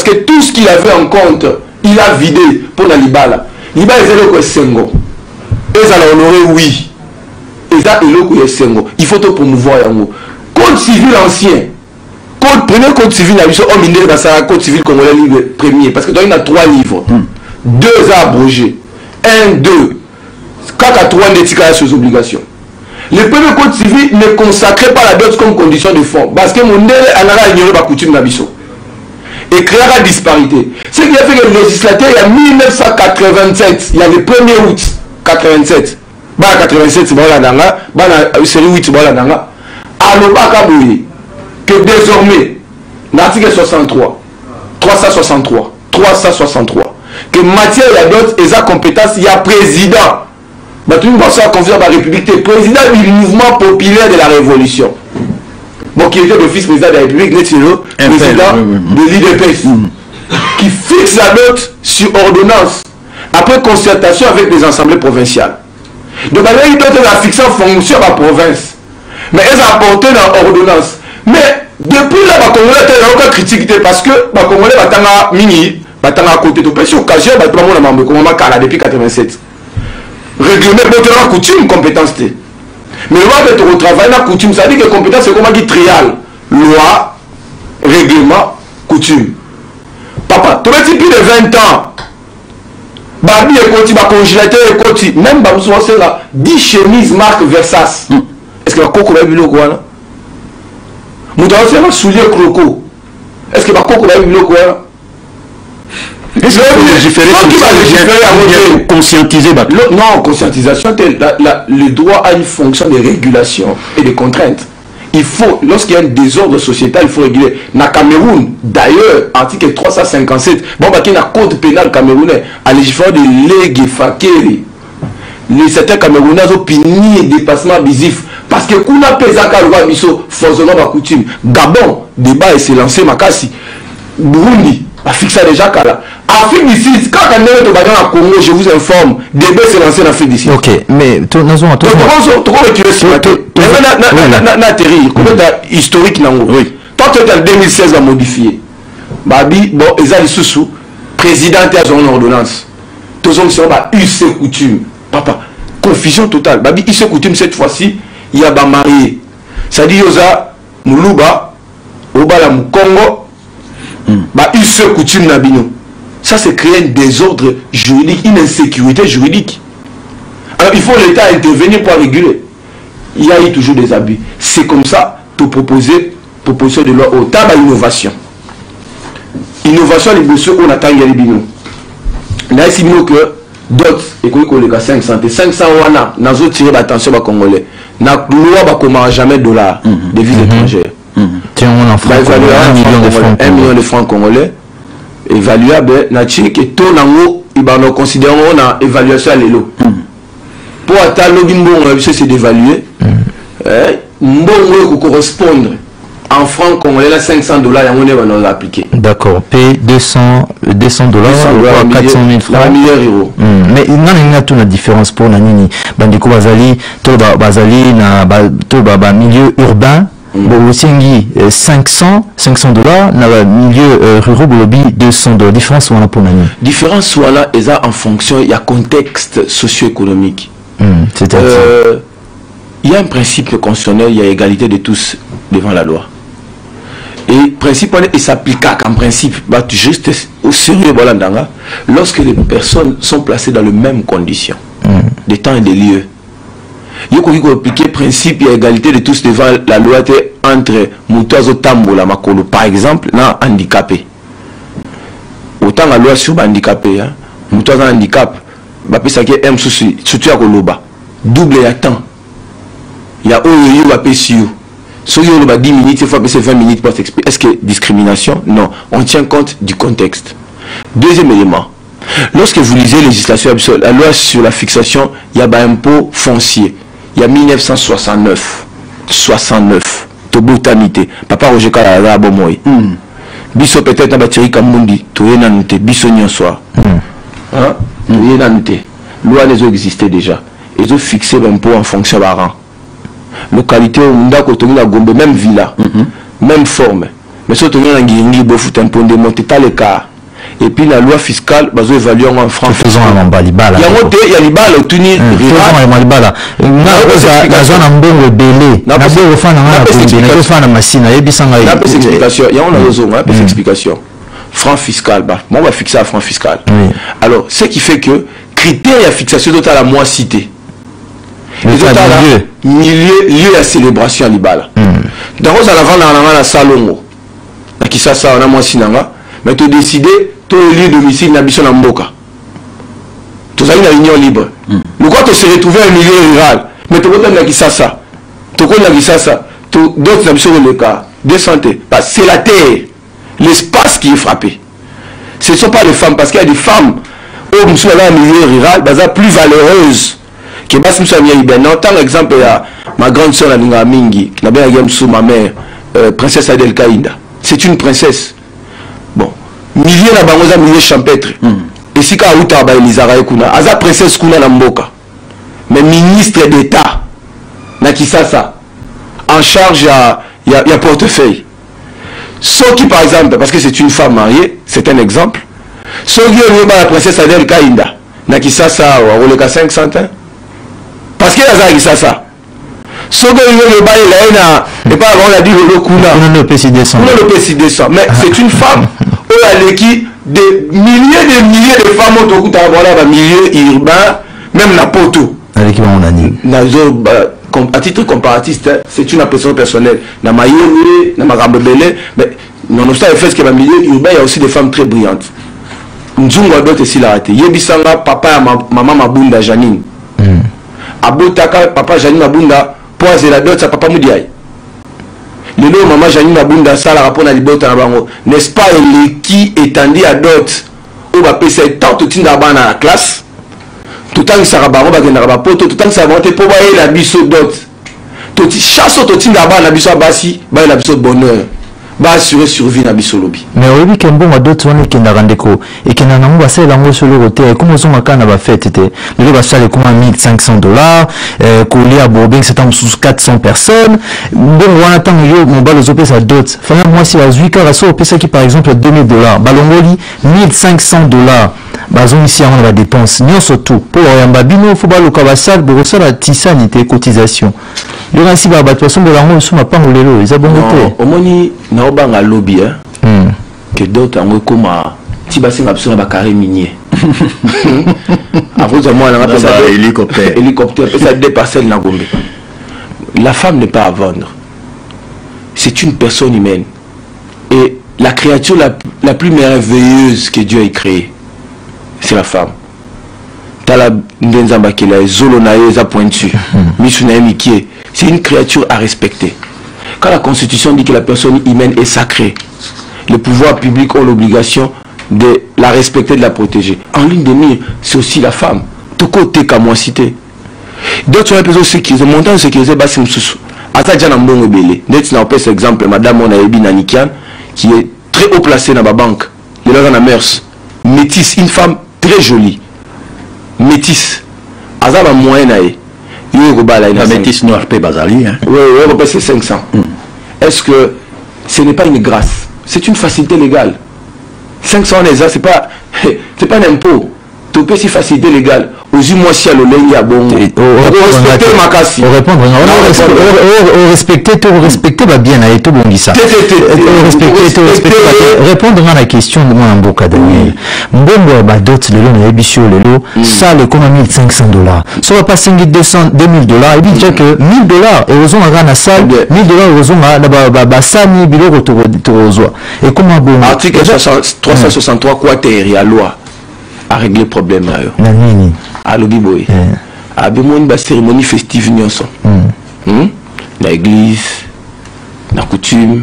que tout ce qu'il avait en compte, il a vidé pour la Libala. Libala est le Sengo. Et ça l'a honoré, oui. Et ça est le Sengo. Il faut te promouvoir. Code civil ancien. Premier code civil, il y a homme dans sa code civil congolais livre premier. Parce que il y a 3 livres. 2 à abroger. 1, 2. 4 à 3 d'étiquetage sur obligations. Le premier code civil ne consacrait pas la dot comme condition de fond. Parce que mon délai a ignoré la coutume d'Abisso. Et créera la disparité. Ce qui a fait que le législateur, il y a 1987, il y a le 1er août 87. Bah 87, c'est bon la nanga. Bah la série 8, c'est bon la nanga. Alors, que désormais, l'article 63, 363, que matière il y a d'autres, et sa compétence, il y a président. Tout le monde va confier à la République, président du mouvement populaire de la Révolution. Bon, qui était l'office président de la République, président de l'IDPS, qui fixe la note sur ordonnance, après concertation avec les assemblées provinciales. Donc, il doit la fixer en fonction de la province. Mais elle a apporté dans l'ordonnance. Mais depuis là, les Congolais n'ont aucune critique parce que les Congolais sont mini, à côté de l'occasion, ils sont depuis 87. Règlement, mais la coutume, compétence. Mais le droit de travail, la coutume, ça dit que compétence, c'est comme un trial. Loi, règlement, coutume. Papa, tu as dit plus de 20 ans. Babi et Koti, congélateur et Koti, même Babou c'est là, 10 chemises marque Versace. Est-ce que la coco va vivre quoi là? Nous devons faire un soulier croco. Est-ce que la coco va vivre quoi là? Est-ce que vous légiférez conscientiser? Non, conscientisation, le droit a une fonction de régulation et de contrainte. Il faut, lorsqu'il y a un désordre sociétal, il faut réguler. Dans le Cameroun, d'ailleurs, article 357, bon, il y a un code pénal camerounais, à légiférer de lègue fakeri. Certains Camerounais ont puni et dépassement abusif. Parce que quand on a pesé à loi miso, forcément ma coutume. Gabon, débat et s'est lancé Makassi. Burundi, a fixé déjà Kala. Afrique du Sud, quand on est au Congo, je vous informe, débat s'est lancé en Afrique du Sud. Ok, mais tu as raison. Tu as historique. Oui. Tant que en 2016 a modifié. Babi, bon, ils ont sous président a son ordonnance. Tous les gens ont eu ses coutumes. Papa, confusion totale. Babi, il se coutume cette fois-ci, il y a un marié. Ça dit, Yosa, Moulouba, Obala Moukongo, il se coutume Nabino. Ça, c'est créer un désordre juridique, une insécurité juridique. Alors, il faut l'État intervenir pour réguler. Il y a eu toujours des abus. C'est comme ça, te proposer, proposition de loi au tabac innovation. Innovation, les dossiers, on attend les bino. Là, c'est mieux que d'autres, et qu'on les 500. 500 wana, n'a pas tiré l'attention aux Congolais. La loi va comment jamais $, devises étrangères. Tiens, on en France, 1 million de francs congolais. Évaluable, que tout le monde considère une évaluation à l'élo. Pour atteindre le c'est d'évaluer. Mbongo correspondre en francs congolais, $500, et on va appliquer. D'accord, paye $200, 400 000 francs. €. Mais il y a une différence pour Nanini. Bandiko Bazali, to Bazali, na milieu urbain. bon aussi 500 dollars dans le milieu rural bolobi 200 dollars. Différence ou on a pour l'année? Différence soit là et ça en fonction il y a contexte socio-économique. C'est-à-dire il y a un principe constitutionnel, il y a égalité de tous devant la loi. Et principe il s'applique comme principe juste au sérieux lorsque les personnes sont placées dans les mêmes conditions, des temps et des lieux. Il faut appliquer le principe il y a égalité de tous devant la loi entre Moutazo Tambola Makolo par exemple non handicapé. Autant la loi sur handicapé, Moutazo handicap, ça qui est surtout à Koloba, double à temps. Il y a OYU à PSU. Si on a 10 minutes, il faut passer 20 minutes pour s'expliquer. Est-ce que discrimination? Non. On tient compte du contexte. Deuxième élément. Lorsque vous lisez la législation, la loi sur la fixation, il y a un impôt foncier. Il y a 1969. 69. Tobotamité. Papa Roger Kalala Bomoy. Biso peut-être na batiri Kamundi. Toye nanute. Biso nyonswa. Toye nanute. Loi les ont existé déjà. Ils ont fixé l'impôt en fonction de rang. Localité où la Gombe, même villa, même forme. Mais surtout, il y a un peu de monter le cas. Et puis la loi fiscale, bah, nous évaluons en France. Faisons un balibala. Il y a l'ibala au Tunis. Faisons un balibala. La zone en bon belé. La bonne femme en machine. Il y a des explications. Il y a une raison, il y a des explications. Franc fiscal, bah, moi on va fixer à franc fiscal. Alors, ce qui fait que critères à fixation total à moi cité. Les autres lieu à célébration à l'ibala. Dans la avant dans la salon, qui ça on a moins sinanga, mais tu décides ton lieu de domicile n'habite en Mboka. Tu as une union libre. Le quoi tu se retrouver en milieu rural, mais tu connais qui ça, tu connais qui ça, d'autres n'habitent sur le cas de santé. C'est la terre, l'espace qui est frappé. Ce ne sont pas les femmes, parce qu'il y a des femmes au milieu rural, plus valeureuses. Que basse moussa bien bien non tant exemple ya ma grande sœur la ninga mingi la bien yamsou ma mère princesse Adel Kaïda c'est une princesse bon milieu na bangoza milieu champêtre et si ka uta ba Elizara kuna aza princesse kuna na mboka mais ministre d'état na Kisasa en charge ya portefeuille ceux qui par exemple parce que c'est une femme mariée c'est un exemple ceux qui ont la princesse Adel Kaïda na Kisasa ou le 500 parce qu'il y a ça. Ce que le bail là, et pas avant on a dit le Kuna. On le PC200. Mais c'est une femme où elle a qui des milliers de femmes autour de la milieu urbain, même la poto. Avec qui on a dit. À titre comparatiste, c'est une impression personnelle. Dans ma yéli, dans ma rambebele, mais non-obstant le fait que dans le milieu urbain, il y a aussi des femmes très brillantes. Nzungu a d'autres ici là. Yebisanga, papa et maman Mabunda Janine. Abotaka papa Janine Mabunda poise la dot sa papa Moudiaï. Le nom maman Janine Mabunda ça la rapport à libota na bango. N'est-ce pas les qui étendit à dot ou va passer tant tout tinda dans la classe. Tout temps ça rabaron ba kenda ba poto tout temps ça monter pour voir la biso dot. Tout chasse tout tinda dans la biso basi ba la biso bonheur. Ba assurer survie na biso lobi. Mais oui que bon d'autres on qui n'a rendez ko et qui n'a pas ça lango sur le côté comme on a kana ba fête était le ba ça les comme 1500 dollars collé à Bobeng c'est sous 400 personnes bon on attend yo mon bal aux ça d'autres enfin moi si la zuika raso au ça qui par exemple 2000 dollars balongoli 1500 dollars bazon ici on va dépense ni surtout pour yamba bino faut ba le kabasal pour ça la tisanité cotisation il y a aussi ba façon de lango sur ma pangolelo ils a bon côté au moni na obanga lobby que d'autres ont comme tibasin absolument ba carré minier après moi on a ça hélicoptère ça deux parcelles na Gombe. La femme n'est pas à vendre, c'est une personne humaine et la créature la plus merveilleuse que Dieu ait créée c'est la femme. Tala ndenzamba qui la zolo na eza pointu misuna mikie c'est une créature à respecter. Quand la Constitution dit que la personne humaine est sacrée, les pouvoirs publics ont l'obligation de la respecter, de la protéger. En ligne de mire, c'est aussi la femme. Tout côté qu'à moi citer. D'autres ont besoin de sécuriser, montant de sécuriser, bah c'est un sous. À ça, j'ai un bon rebelle. Net n'a pas cet exemple, madame Onaebi Nanikian, qui est très haut placée dans ma banque. Il est dans la mers. Métisse, une femme très jolie. Métisse. À ça, ma moyenne, la métisse noire, Bazali. Oui, c'est 500. est-ce que ce n'est pas une grâce? C'est une facilité légale. 500 les ans, c'est pas un impôt. Tu peux si facilité légale. Aux yeux, moi, si à l'olé, il y a bon. Respecter ma casse. Respecter va bien. Répondre à la question de mon Mboka Daniel. Mbongo ba dot le long ebisio le lot. Ça le comme $1,500. Ça va passer $2,000. Il dit déjà que $1,000 et aux gens à la salle, $1,000 aux gens à la sani biloko tozoa. Et comment bon. Article 363 quater la loi a réglé le problème là. Nani. À l'obiboy. À bimoni ba cérémonie festive nyonso. La église, la coutume,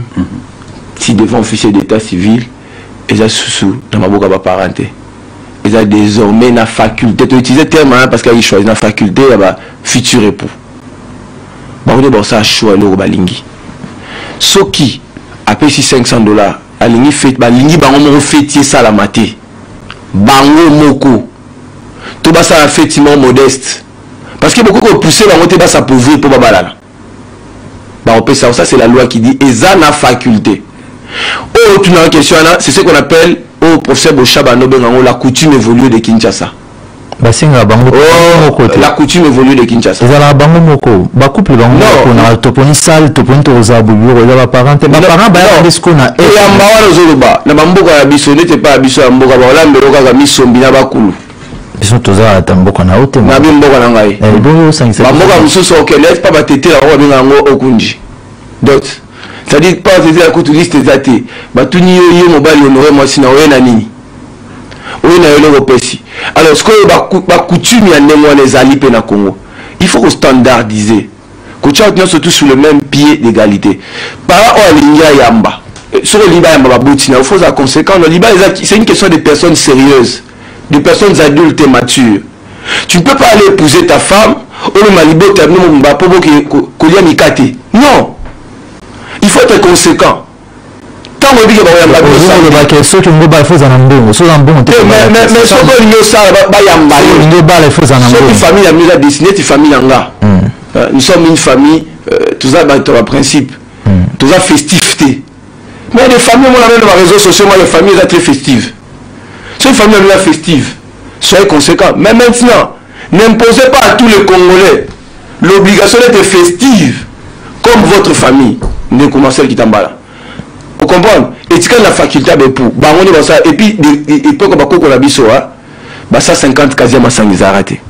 si devant officier d'état civil, ils ont sous dans ma boca ba parenté. Ils ont désormais la faculté. Tu utilises le terme parce qu'ils choisissent la faculté à futur époux. Bah on dit bon ça choix le balingi. Ce qui après si $500 à lingi fait balingi ba on fêtier ça la maté. Bango moko. Tout ça un effectivement modeste. Parce que beaucoup ont poussé la montée bas sa pauvreté pour babalala. Bah on peut ça c'est la loi qui dit ezana faculté. Oh tu n'as une question là, c'est ce qu'on appelle au professeur Bochaba Nobengango la coutume évolue de Kinshasa. Bah c'est la bango. Oh la coutume évolue de Kinshasa. Ezala bango moko. Ba couple bango moko na toponi sale toponi toza buburo ya ba parents ba parents ba ya disco na e ya mbawa zoloba na bamboka ya biso nete pa biso ya mboka ba olambelo kaka misombi na bakulu. Biso toza tamboka na ote na bimboka na ngai bongo 500 bamboka mususu okele pas batete la robe ngango okunji dot c'est-à-dire pas tete la couturiste zate batuni yo mobali honoré moi sina oyena nini oyena yo lopesi alors ce que ba coutume ya ndemo les ali pe na Congo il faut standardiser que tu as surtout sur le même pied d'égalité para o alinga yamba sur le liba yamba babutina il faut ça conséquent le liba c'est une question de personnes sérieuses, de personnes adultes et matures. Tu ne peux pas aller épouser ta femme non, il faut être conséquent. Quand on dit que nous sommes une famille, tout ça dans principe, tout ça festivité. Mais les familles, moi, dans les réseaux sociaux, moi, les familles sont très festives. Si une famille est festive, soyez conséquents. Mais maintenant, n'imposez pas à tous les Congolais l'obligation d'être festive comme votre famille. Ne commencez qui t'emballe. Vous comprenez? Et tu as la faculté de pour. Et puis, il peut qu'on a biso, ça 50 quasi ma sang ils arrêté.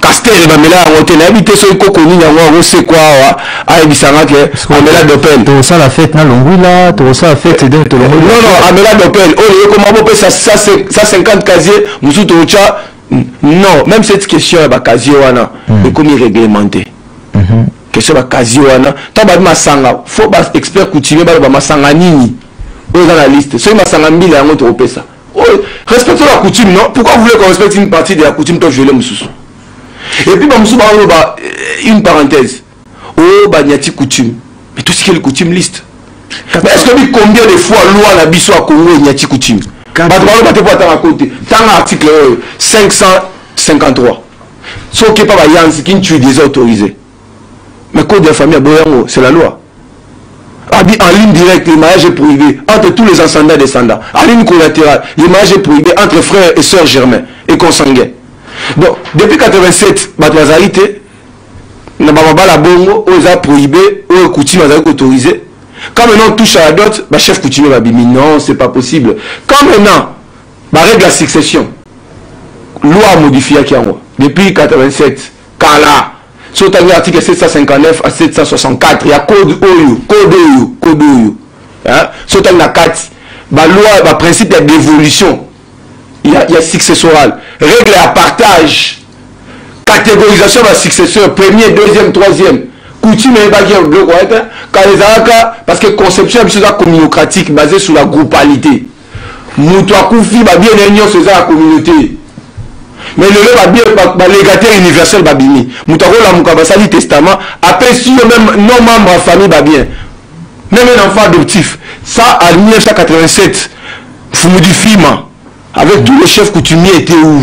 Castel va me la monter na habité sur coco ni yango c'est quoi a bisanga que amela d'opel to ça la fête na longwila to ça la fête de to longwila non amela d'opel oh comment on peut ça 50 casier musu to cha non même cette question ba casier wana est comme réglementé question ba casier wana ta ba masanga faut ba expert coutumier ba masanga nini dans la liste c'est masanga 1000 yango to opesa oh respectez la coutume non pourquoi vous voulez qu'on respecte une partie de la coutume to violer mususu. Et puis, une parenthèse. Oh, Banyati coutume. Mais tout ce qui est le coutume liste. Mais est-ce que combien de fois loi la biso à Congo il y a coutume? Tant article 553. Ce qui n'est pas Yann, qui tue désautorisé. Mais code de la famille à Boyango, c'est la loi. En ligne directe, le mariage est prohibé entre tous les ascendants et descendants. En ligne collatérale, le mariage est prohibé entre frères et sœurs germains et consanguins. Donc, depuis 87, Batouazalité, n'a pas la bongo, on a prohibé, on a coutume à autorisé. Quand maintenant on touche à la dot, bah chef coutumier va dire non, c'est pas possible. Quand maintenant, bah règle la succession, loi modifiée qui en depuis 87, quand là, sur l'article 759 à 764, il y a code OU. Sur la 4, bah loi, bah principe d'évolution. Il y a successoral. Règle à partage. Catégorisation de la succession. Premier, deuxième, troisième. Coutume et baguette. Quand les Araka, parce que conception est communocratique basée sur la groupalité. Moutoua Koufi va bien réunir sur la communauté. Mais le bien légataire universel babini. Moutoua la Moukabasali testament. Après si même non membre de famille va bien. Même un enfant adoptif. Ça en 1987. Foumoudi Fima. Avec tous les chefs coutumiers étaient où?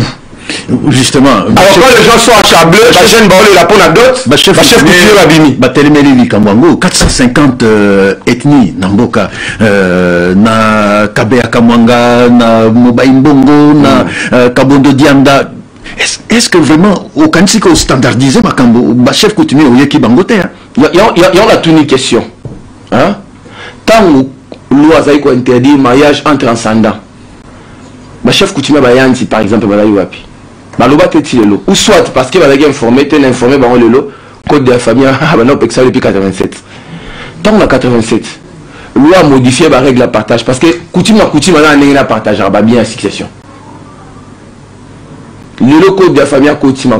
Justement. Alors quand les gens sont accablés, la jeune baole la pona dot, chef coutumier la bimi. Batelemeli Kambango, 450 ethnies Namboka, na Kabea Kamwanga, na Mobaimbongo, na Kabondo Dianda. Est-ce que vraiment au Kansiko standardisé Makambo, chef coutumier au Yeki Bangote? Il y a une question. Hein? Tant que loi a interdit le mariage entre ascendants, le chef coutumier Bayanti par exemple, ou soit parce qu'il va informer, tel informé, le code de la famille, depuis 87. Tant qu'on a 87, loi a modifié la règle de partage parce que coutume a un partage, bien la succession. Le code de la famille a coutume à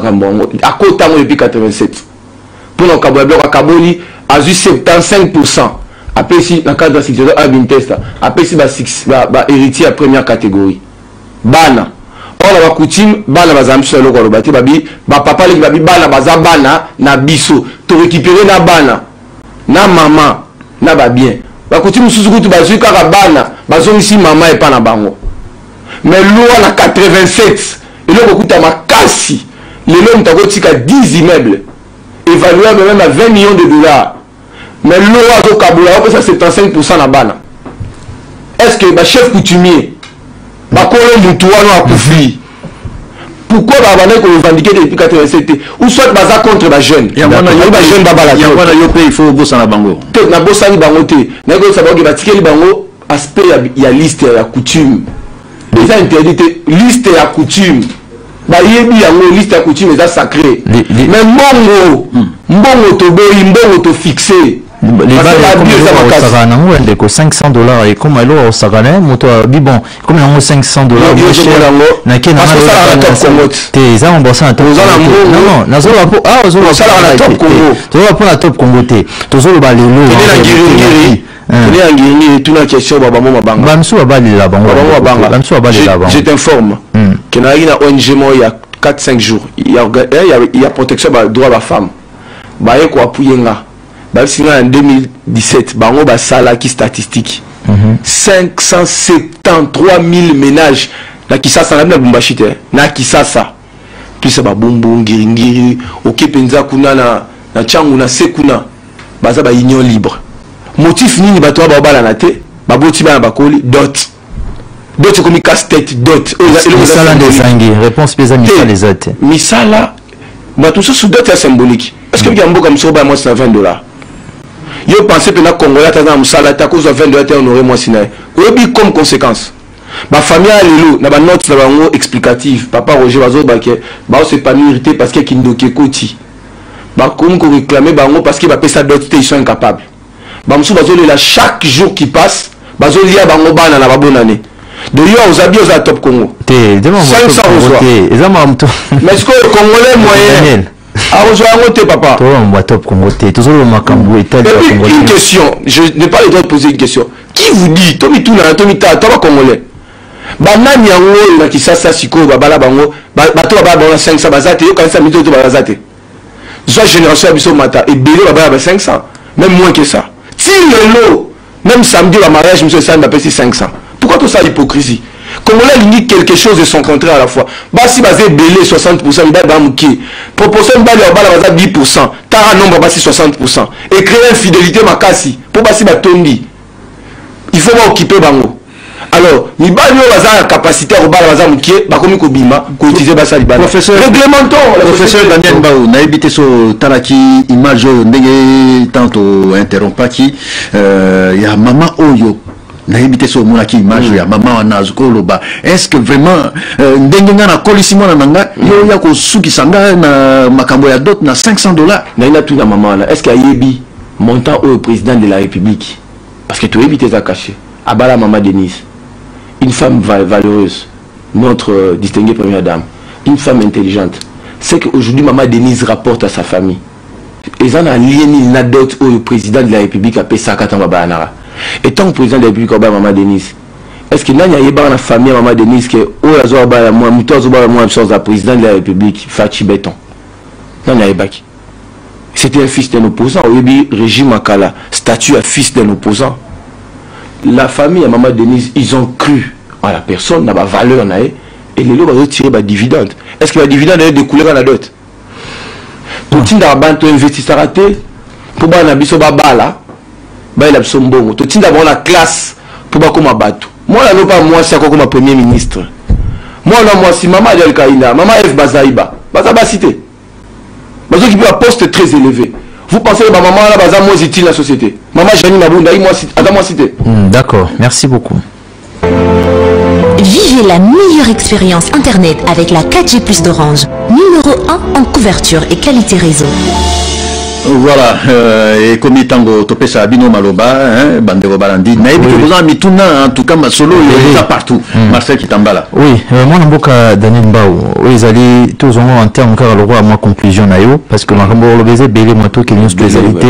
côté depuis 87. Pour nos Kaboli, Kaboli a eu 75%. Après ici, dans le cadre de la succession, après ici, héritier à première catégorie. Bana. Or la coutume bana bazam sur le korobati babi ba papa le babi bana bazabana na biso to récupérer na bana na maman na ba bien ba coutume suzuku to bazu kaka bana bazong ici maman et pas na bango mais loi na 87 et le beaucoup ta makasi le l'homme ta kotika 10 immeubles évaluable même à 20 millions de dollars mais loi zo kabula on peut ça 75% na bana est-ce que ba chef coutumier bakolo mutu wana akufi pourquoi babane ko revendiquer depuis 87 ou soit baza contre ba jeune ya wana yo ba jeune babala ya wana yo pe il faut bossa na bango te na bossa ni bango te na ko savoir que batikeli bango aspect ya liste ya coutume déjà interdit liste ya coutume ba yebi yango liste ya coutume est sacré mais mbongo to boyi mbongo to fixé les balles comme 500 $, et comme alors au Sagana moto bon comme on 500 $, na ken na te za on bossa na top non na zo la po ah zo la top Congo to la po na top Congo te to zo ba lelo tout la question baba mo mabanga bamsu babali la bango bamsu babali la bango je t'informe que na ina ONG mo il y a 4-5 jours il y a protection ba droit ba femme ba ye ko apuyenga en 2017, bango basala qui statistique 573 000 ménages na Kisasa na Bumbashite na Kisasa plus ba bombo ngiri ok penza kuna na changu na sekuna baza ba union libre motif nini bato ba bala na te baboti ba bakoli dot comme casse-tête dot misala des sangi réponse pesa misala les autres misala ba tout ça sous dot symbolique est-ce que il y a un beau comme ça ba moi c'est $20. Yo pensez que na Congolais ta na musala ta cause $20 honoré moi sina obi comme conséquence ma famille a lelo na ba note na bango explicative papa Roger bazo baké ba se pas mérité parce que kindoke koti ba comme ko réclamer bango parce que ba pesa d'autres ils sont incapables ba musu bazo lela chaque jour qui passe bazo lia bango bana na ba bonane de yo aux habits aux top Congo te demande 500 mais est-ce que le Congolais moyen ah, te papa. Une question, je n'ai pas le droit de poser une question. Qui vous dit, Tomi Tuna, Tomi Ta, Toba Congolais Banani yango na Kisasa siko babala bango, bato babala 500 bazate, yo kanisa mito to bazate. Soit génération abiso mata et belé babala 500, même moins que ça. Si le lot, même samedi le mariage monsieur San m'appelle 500. Pourquoi tout ça hypocrisie? Congolais limite quelque chose de son contraire à la fois. Basi basé belé 60%, il va mouki. Proportion de bali bala baza 10%. Tara nombre basi 60%. Et créer infidélité makasi pour basi batondi. Il faut pas occuper bango. Alors, ni bali baza la capacité à bala baza mouki, ba komi ko bima, ko utiliser basa li bala. Professeur réglementons. Professeur Daniel Baou, na habité so talaki image ndenge tanto interrompaki ya mama oyo na habité so mona ki image ya mama wana zukoloba. Est-ce que vraiment ndenge nga na kolisimo na nanga yo ya ko suki sanga na makambo ya dot na $500 na ina tout na mama là. Est-ce qu'il y a yebi montant au président de la République parce que tu évites à cacher abala maman Denise, une femme valeureuse, notre distinguée première dame, une femme intelligente. C'est qu'aujourd'hui maman Denise rapporte à sa famille ils en a lié na dot au président de la République a payé ça quand babanara. Et tant que président de la République maman Denise, est-ce que n'y a pas dans la famille maman Denise que oh la zoa ba moi muto zoa moi chose à président de la République Fachi Béton. Non n'y a pas. C'était un fils d'un opposant, oui régime Akala, statut à fils d'un opposant. La famille à maman Denise, ils ont cru à la personne, à la valeur nae, et les lots vont tirer des dividendes. Est-ce que les dividendes est découlé dans la dot? Tout le monde a investi à rater pour que les gens bala, il a son bon. Tout le monde a la classe pour que les bateau. Moi, je ne pas moi, c'est comme premier ministre. Moi, si maman Adel Kaïna, maman F Bazaïba, Bazaïba cité. Parce qu'il peut un poste très élevé. Vous pensez que ma maman là, Bazaïba moins utile la société. Maman Janine Nabounda, moi cité. D'accord, merci beaucoup. Vivez la meilleure expérience Internet avec la 4G Plus d'Orange. Numéro 1 en couverture et qualité réseau. Voilà, et comme il tango topé ça bino maloba, bandero balandi, mais vous avez mis tout en tout cas solo il est là partout. Marcel qui t'emballa. Oui, moi n'importe Daniel Mbao, oui ils allaient tous en termes encore le roi à moi conclusion naïo parce que l'ensemble le baiser belé moi tout qui est une spécialité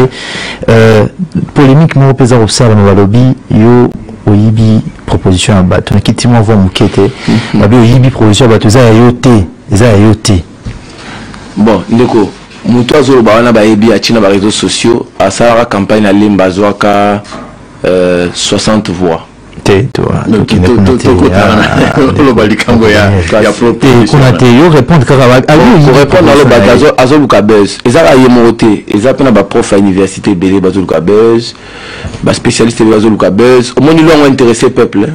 polémique moi pesa observe no lobby yo oyibi proposition à battre qui timo voit mukete babi oyibi proposition à battre za yote. Bon, ndeko mutu azoloba wana bayebi atina ba réseaux sociaux asalaka campagne na lemba zwaka 60 voix te toi répondre dans le bagazo azoluka buzz ezaka yemote ezapena ba prof à université belé bazoluka buzz ba spécialiste bazoluka buzz au moins ils ont intéressé peuple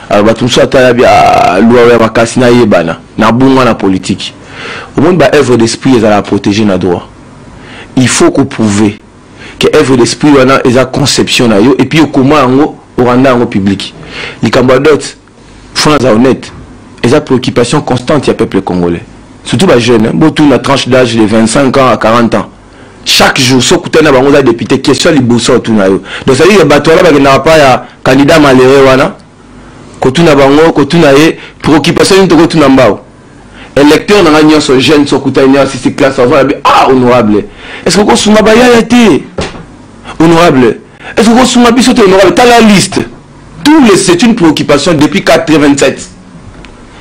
alors batumso ataya bia loi ya makasi na yebana na bunga na politique. Au monde ba œuvre d'esprit est à la protéger na droit. Il faut qu'on prouve que œuvre d'esprit wana est à conception na yo et puis comment ngo rendre en public. Les Cambodgiens font ça honnête. Ils ont préoccupation constante du peuple congolais. Surtout les jeunes, beaucoup la tranche d'âge de 25 ans à 40 ans. Chaque jour, ce que tu as député question les bourgeois tout na yo. Donc ça veut dire bateau là qui n'a pas ya candidat malheureux wana. Ko tu na bango, ko tu na ye préoccupation ni to ko tu na mbao. Électeur dans l'union sont jeunes sont coutaïniens si c'est classe avant ah honorable est-ce que vous souma baya été honorable est-ce que vous souma biso honorable t'as la liste tous les c'est une préoccupation depuis 87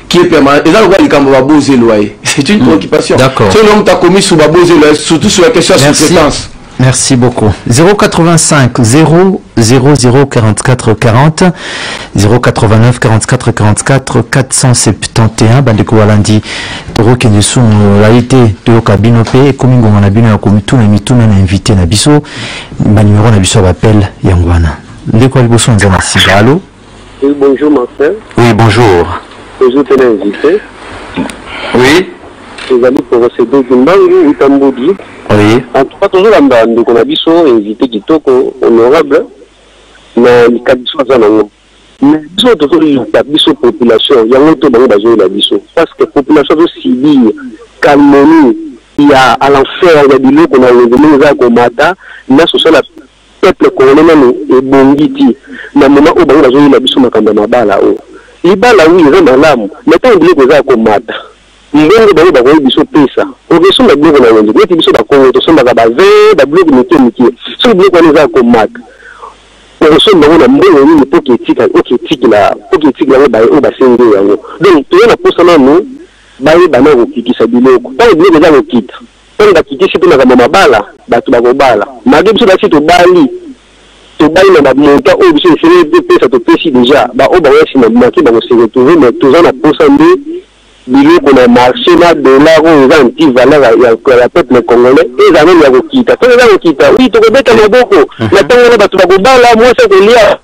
qui est permanente et là le roi du Cambo va boser loyer c'est une préoccupation d'accord c'est l'homme t'as commis sous baboser surtout sur la question de sous-traitance. Merci beaucoup. 085 000 44 40 089 44 44 471 bandeko walandi toro kende sou laité to kabino pe komi ngonga na bino ya komituna mituna na invité na biso ba numéro na biso appel yangwana ndeko liboso nzana sigalo. Oui, bonjour Marcel. Oui, bonjour. Bonjour t'es invité. Oui. Les amis pour procéder Gimbangu Utambodi. Oui. En tout cas, toujours on a vu son invité qui est honorable. Mais les cabissos sont mais ils ont toujours eu la population. Il y a un autre banque de la biso. Parce que la population de Sibir, Calmonie, il y a à l'enfer, il y a des lots qu'on a revenu à Gomata, mais ce sont la peuple congolais et Bongiti. Mais maintenant, au banque de la biso, on a là-haut. Les balles là-haut, ils ont l'alam. Mais tant qu'il y a Gomata. Mbongo bango bakoyi biso pesa okeso na bloko na wenze neti biso bakongo tosomba ba ve ba bloko mike so bloko wana za komaka okeso bango na mbongo ni poke etika la ba senge yango donc to na posa nanu baye bana kokikisa biloko pa biloko za kokita to bakitisi pe na mabala bato bakobala mage biso basi to bali na ba monta o biso sere de pesa to pesi déjà ba o ba wesi na maki ba ko se retrouver mais to za na posa mbe biloko qu'on a marché là dollar aux anti-valeur à la peuple congolais et ça même la kokita to la kokita oui to kobeta maboko na tango na bato bakobala moi c'est que lia.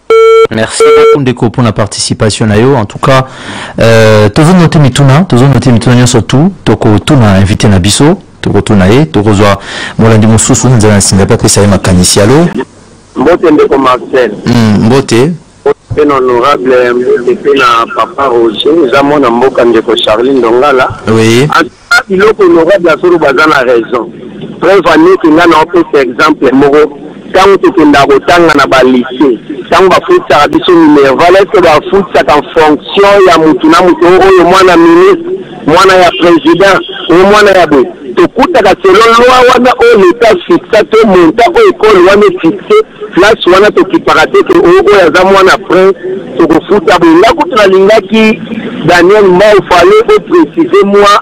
Merci beaucoup Ndeko pour la participation na yo en tout cas toujours noter mituna surtout toko tuna invité na biso toko tuna ye toko zwa molandi mosusu nzana singa pa pesa makanisi allo mbote Ndeko Marcel mbote un honorable depuis la papa Roger nous avons mon mboka Ndeko Charline Ndongala oui en tout cas il est honorable à solo bazana raison preuve année que là on peut exemple moro quand tu es dans otanga na ba lycée quand ba futsa biso numéro valait que ba futsa en fonction ya mutu na mutu oyo mwana ministre mwana ya président ou mwana ya bo to kutaka selon loi wana o l'état fixa to monta o école wana fixé place wana to kiparate que o ya za mwana prince tokofuta boye ndako tunalingaki Daniel Mbao fallait préciser moi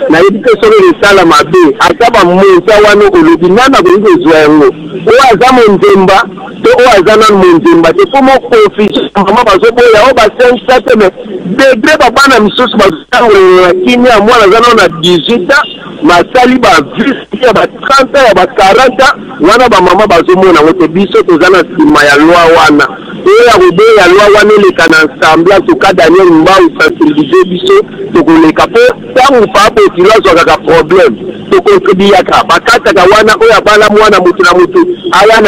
na yebite soki esala mabe ata bamonta wana olobi nana kolingi kozwa yango oyo aza monzemba to oyo aza nano monzemba te po moconfusion mama bazoboya oyo basensa te me degre babana misusu bazotangolela kini ya mwana aza nano na 18 ans masali bavisi ya ba 30 ya ba 40 wana bamama bazomona ngo te biso toza na nsima ya loi wana oyo ya kobeya loi wana eleka na ensemble toka Daniel Mbao sensibilize biso tokoleka po ntango paapotilo azwakaka problème tokontribuyaka bakataka wana oyo abala mwana motu na motu aya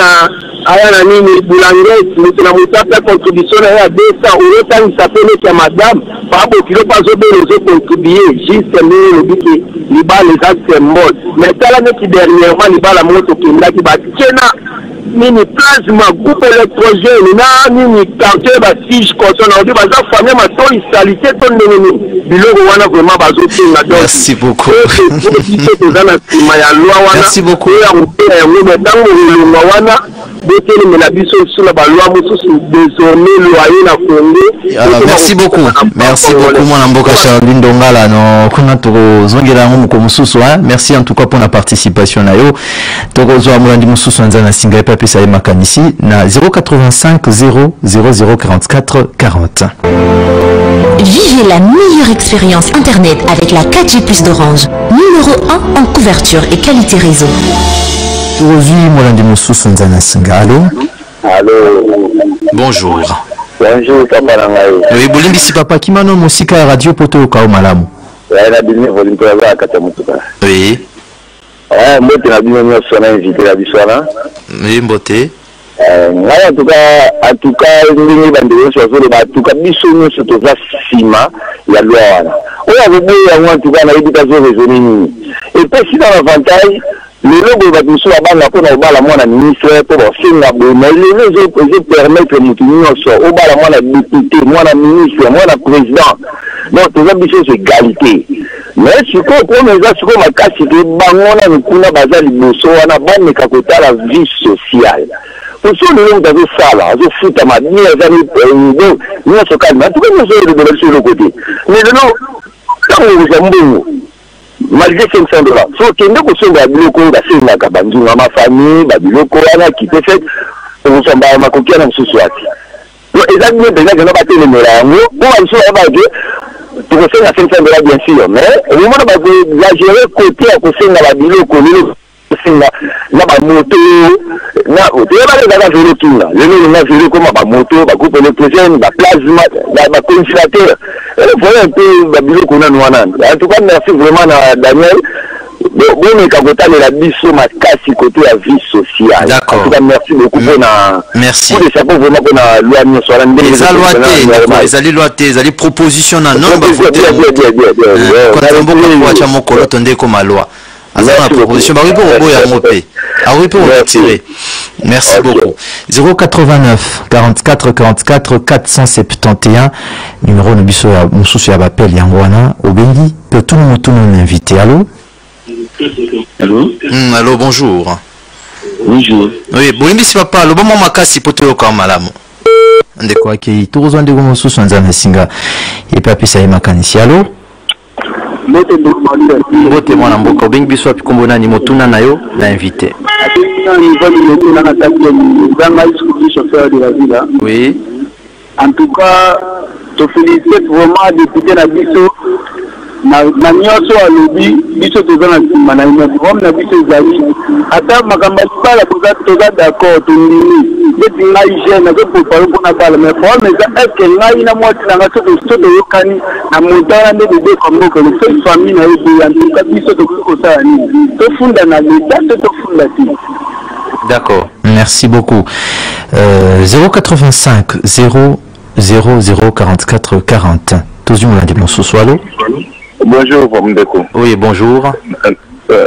na nini bulangesi motu na motu apia contribution na ye ya 200 oyotangisa pe neti ya madame paapotilo mpo azobela ozocontribue juste ndenge lobi te libala eza symbole mais tala neti dernièrement libala moko tokendaki bakena nini plasma groupe électrogène na nini quartier basige koso na odi baza famille mato isalité to ndenge biloko wana vraiment bazotenga donc merci beaucoup toza na nsima ya loi wana merci beaucoup ya kopela yango me ntango olongwa wana botelemela biso lisu na baloi mosusu désormais loyer na Congo. Merci beaucoup mwana mboka Charline Dongala no kuna tozongela yango moko mosusu merci en tout cas pour la participation na yo tokozwa mulandi mosusu nza na singa epa pesa makanisi na 085 000 44 40. Vivez la meilleure expérience Internet avec la 4G+ d'Orange. Numéro 1 en couverture et qualité réseau. Aujourd'hui, Molandi Moussus Nzana Singa. Allô? Allô. Bonjour. Bonjour, papa Nangaï. Oui, Bolindi si papa, qui m'a nommé Moussika Radio Poto Kao Malamu. Oui, la bini volontaire à Katamutuka. Oui. Ah, moi, tu as bien invité la bisouana. Oui, Mboté. En tout cas, nous avons sur le tout cas, nous sommes Sima, il y a loi. On a vu en tout cas, l'éducation raisonnée. Et puis, si dans l'avantage, le logo va nous sur la bande, on a la moine ministre, pour faire les réseaux permettre de nous sur au bas la moine député, moi la ministre, moi la président. Donc, tout ça, c'est égalité. Mais si on prend les gens, si on a cassé des banques, on a basé les bourses, on a banné la vie sociale. Pour ceux qui ont fait ça, là, je fous à ma vie, nous sommes calmes. En tout cas, nous sommes de sur le côté. Mais non, quand nous sommes malgré 500 $, faut que nous sommes à Biloko, à ma famille, à Biloko, qui peut faire, nous sommes à ma coquille, à ce soir. Donc, exactement, déjà, je n'ai pas été le meilleur. Nous, on se fait pour faire à 500 $, bien sûr, mais au moment où on va gérer côté à côté à la Biloko, na ba moto na oteya ba vélo tout là le na vélo comme ba moto ba groupe électrogène ba plasma ba congélateur voilà un peu ba biloko na wana en tout cas merci vraiment na Daniel bon ekakota la biso makasi côté la vie sociale. En tout cas merci beaucoup pour na merci pour les chapeaux vraiment pour na loi ni sur la les ali loi te les propositions na non ba voter quand on beaucoup kwa cha mokolo tonde comme loi. La proposition merci beaucoup. 089 44 44 471 numéro de biso ya mususu ya bapel yangwana obengi peut tout le monde invité. Allô bonjour. Bonjour. Oui bolimbi si papa lo bomo makasi poto yo ka malamu ndeko aki tozo ndeko mususu nzana singa et papi sa makanisi. Allô Bote mwana mboka obengi biso api kombo nani motuna na yo na invité. Oui. En tout cas, je félicite vraiment député na biso na nyonso alobi biso toza na nsima na uniforme na biso ezali ata makambo libala toza d'accord tondimi neti ngai jeune nazoprépare mpona bala mais problème eza estce ngai na mwasi na ngai so toyokani na montana nde bebeka mboka leso famille na eboye antuka biso tokoki kosala nini tofunda na leta to tofunda te. D'accord, merci beaucoup. 085 000 44 40 toujours lundi bonsoir. Allô. Bonjour, Ndeko. Oui, bonjour.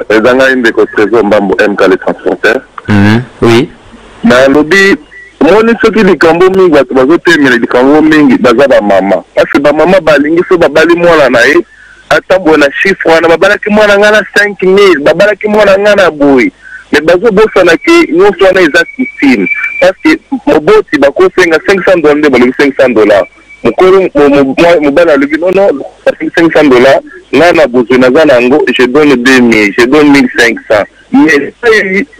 Ezanga Ndeko Trésor Mbambo MK les transporteurs. Oui. Na lobby, moni soki likambo mingi bato bazotemela likambo mingi baza ba mama. Parce que ba mama balingi so babali mwana na ye atambo na chiffre wana babalaki mwana ngana 5000, babalaki mwana ngana boy. mais bazo bosana ke nyonso wana eza coutume parce que moboti bakosenga $500 balobi $500 mokolo mobala alobi non $500 nga na besoin naza nango je donne 2000 je donne 1500 mais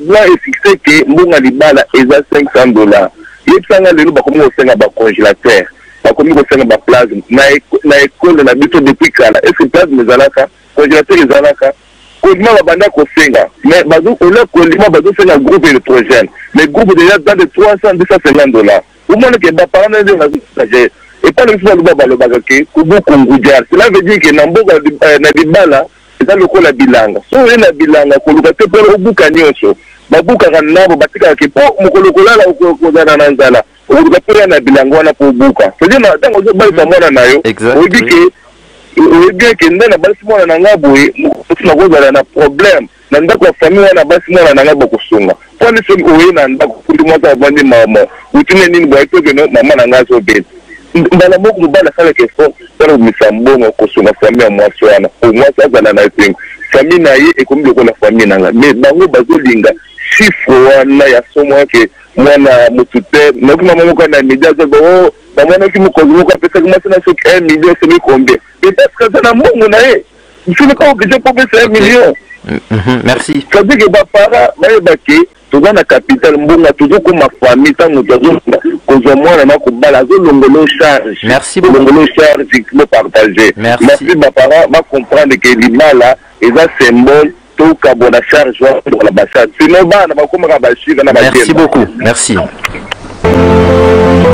là est fixé que mbonga libala eza $500 yebisanga lelo bakomi kosenga bacongélateur bakomi kosenga baplasme na ekole na biso depuis kala est ce plasme ezalaka congélateur ezalaka kolima babanda kosenga mais bazo ola kolima bazo senga groupe électrogène mais groupe déjà dans de $300-250 au moins que baparents de la et pas le fois le balobaka ke kubu kungujar cela veut dire que na mboka na libala eza lokola bilanga so na bilanga koluka te pele obuka nyonso babukaka nabo batikaka ke po mokolo kolala okozana na nzala oluka pele na bilanga wana po obuka c'est-à-dire na ntango ozobalisa mwana na yo oyebi ke nde na balisi mwana na nga boye na kozala na problème na ndako ya famille wana balisi mwana na nga bokosunga mponi soki oye na ndako kuli mwasa avandi mama utine nini boye toke mama na nga azobeta mbala moko mobala asalaka effort mpona komisa mbongo kosunga famille ya mwasi wana omwasi azala na esengo famille na ye ekomi lokola famille na nga mais bango bazolinga chiffre wana ya somo ake mwana motu te nayoki mama moko na media azoba bamwanaki mokonzi moko apesaki mwasi na soki 1 million soki combien mais parce que aza na mbongo na ye ifinaka oblige po pesa 1 million. Merci. C'est-à-dire que bapara bayebaki toza na capital mbonga tozokoma famille ntango kozwa mwana na kobala azolongolo charge. Merci beaucoup. Longolo charge le partager. Merci bapara bacomprendre que libala eza symbole tokabona charge wana bacharge sinon bana bakomaka bashika na bakenda. Merci beaucoup. Merci.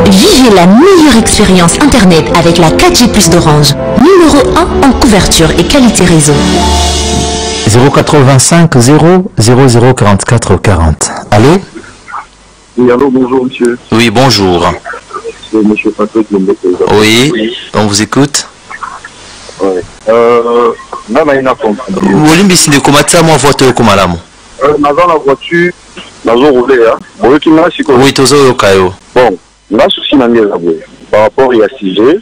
Vivez la meilleure expérience Internet avec la 4G Plus d'Orange. Numéro 1 en couverture et qualité réseau. 085 000 44 40. Allô? Oui, allô, bonjour monsieur. Oui, bonjour. C'est monsieur Patrick. Oui, on vous écoute. Oui. Olimbisi de Komata, moi voiture comme Malamo. Dans la voiture, dans le roulé, oui, Tozo Kayo. Bon, là, souci par rapport à sujet,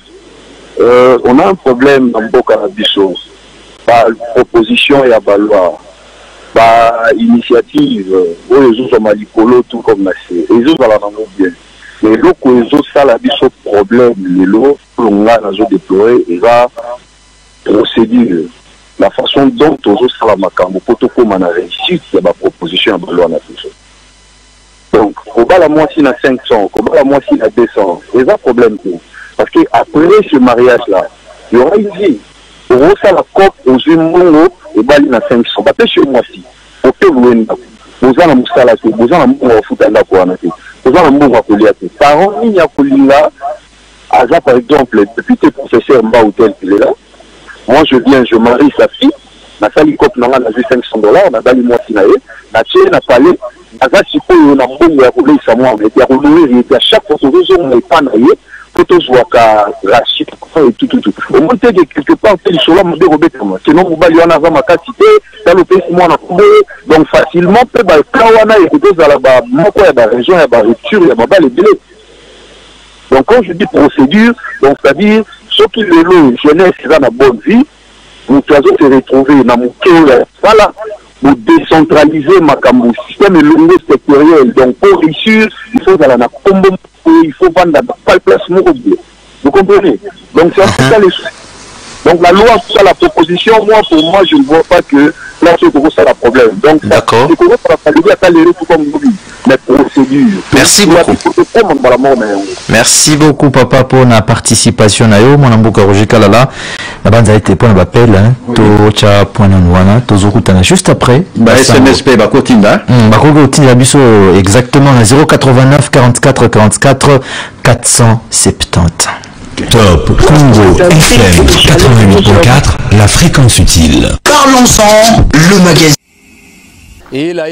on a un problème dans Boka Bisso. Par proposition et à loi, par initiative, les autres sont malicolo, tout comme la C. Les autres sont bien. Mais l'autre, les autres, ça, la biso problème, les lots, on a déployé, et va procédure. La façon dont les autres, ça, la macambo, comme on a réussi, il y a ma proposition à loi, donc, on va la moitié à 500, on va la moitié à 200. C'est un problème. Parce qu'après ce mariage-là, il y aura une vie. On va la COP aux humains et bali na 500. Bah, chez moi si. On peut louer. Vous avez un moussala, vous avez un moussala foot à la couanate. Vous avez un moussala poliate. Par an, il y a Kolila. Aza, par exemple, depuis que le professeur m'a hôtel qu'il est là. Moi, je viens, je marie sa fille. Na sali COP n'a pas $500. Na bali moi sinae. Na tché na palais. Aza, si on a bon, il y a roulé sa moi. Mais il y a roulé, il y a chaque fois, on n'est pas naïe. Rachid et tout. Au moins, quelque part, c'est sur l'homme de Robert. Sinon, vous allez en avoir ma quantité, dans le pays, moi, donc facilement, peut être Kawana et d'autres à la région, il y a la rupture, il y a les délais. Donc, quand je dis procédure, donc c'est-à-dire, ceux qui le louent, jeunesse, ils ont la bonne vie, nous devons se retrouver dans mon cœur, voilà. Pour décentraliser ma cambo système et le sectoriel. Donc, pour réussir, il faut aller à combo, il faut vendre pas le place mobile. Vous comprenez? Donc, c'est un peu ça les choses. Donc, la loi, ça, la proposition, moi, pour moi, je ne vois pas que là, c'est pour ça le problème. Donc, d'accord. C'est pour ça tout comme mobile. Mais procédure. Merci beaucoup. Merci beaucoup, papa, pour la participation. Mon amboka Roger Kalala. La bande a été pour l'appel. Tocha point wana. Tozokutana juste après. SMSP, Bakotinda. Bakotinda Bisso, exactement. 089 44 44 470. Top Congo FM 88.4, la fréquence utile. Parlons-en, le magazine. Ela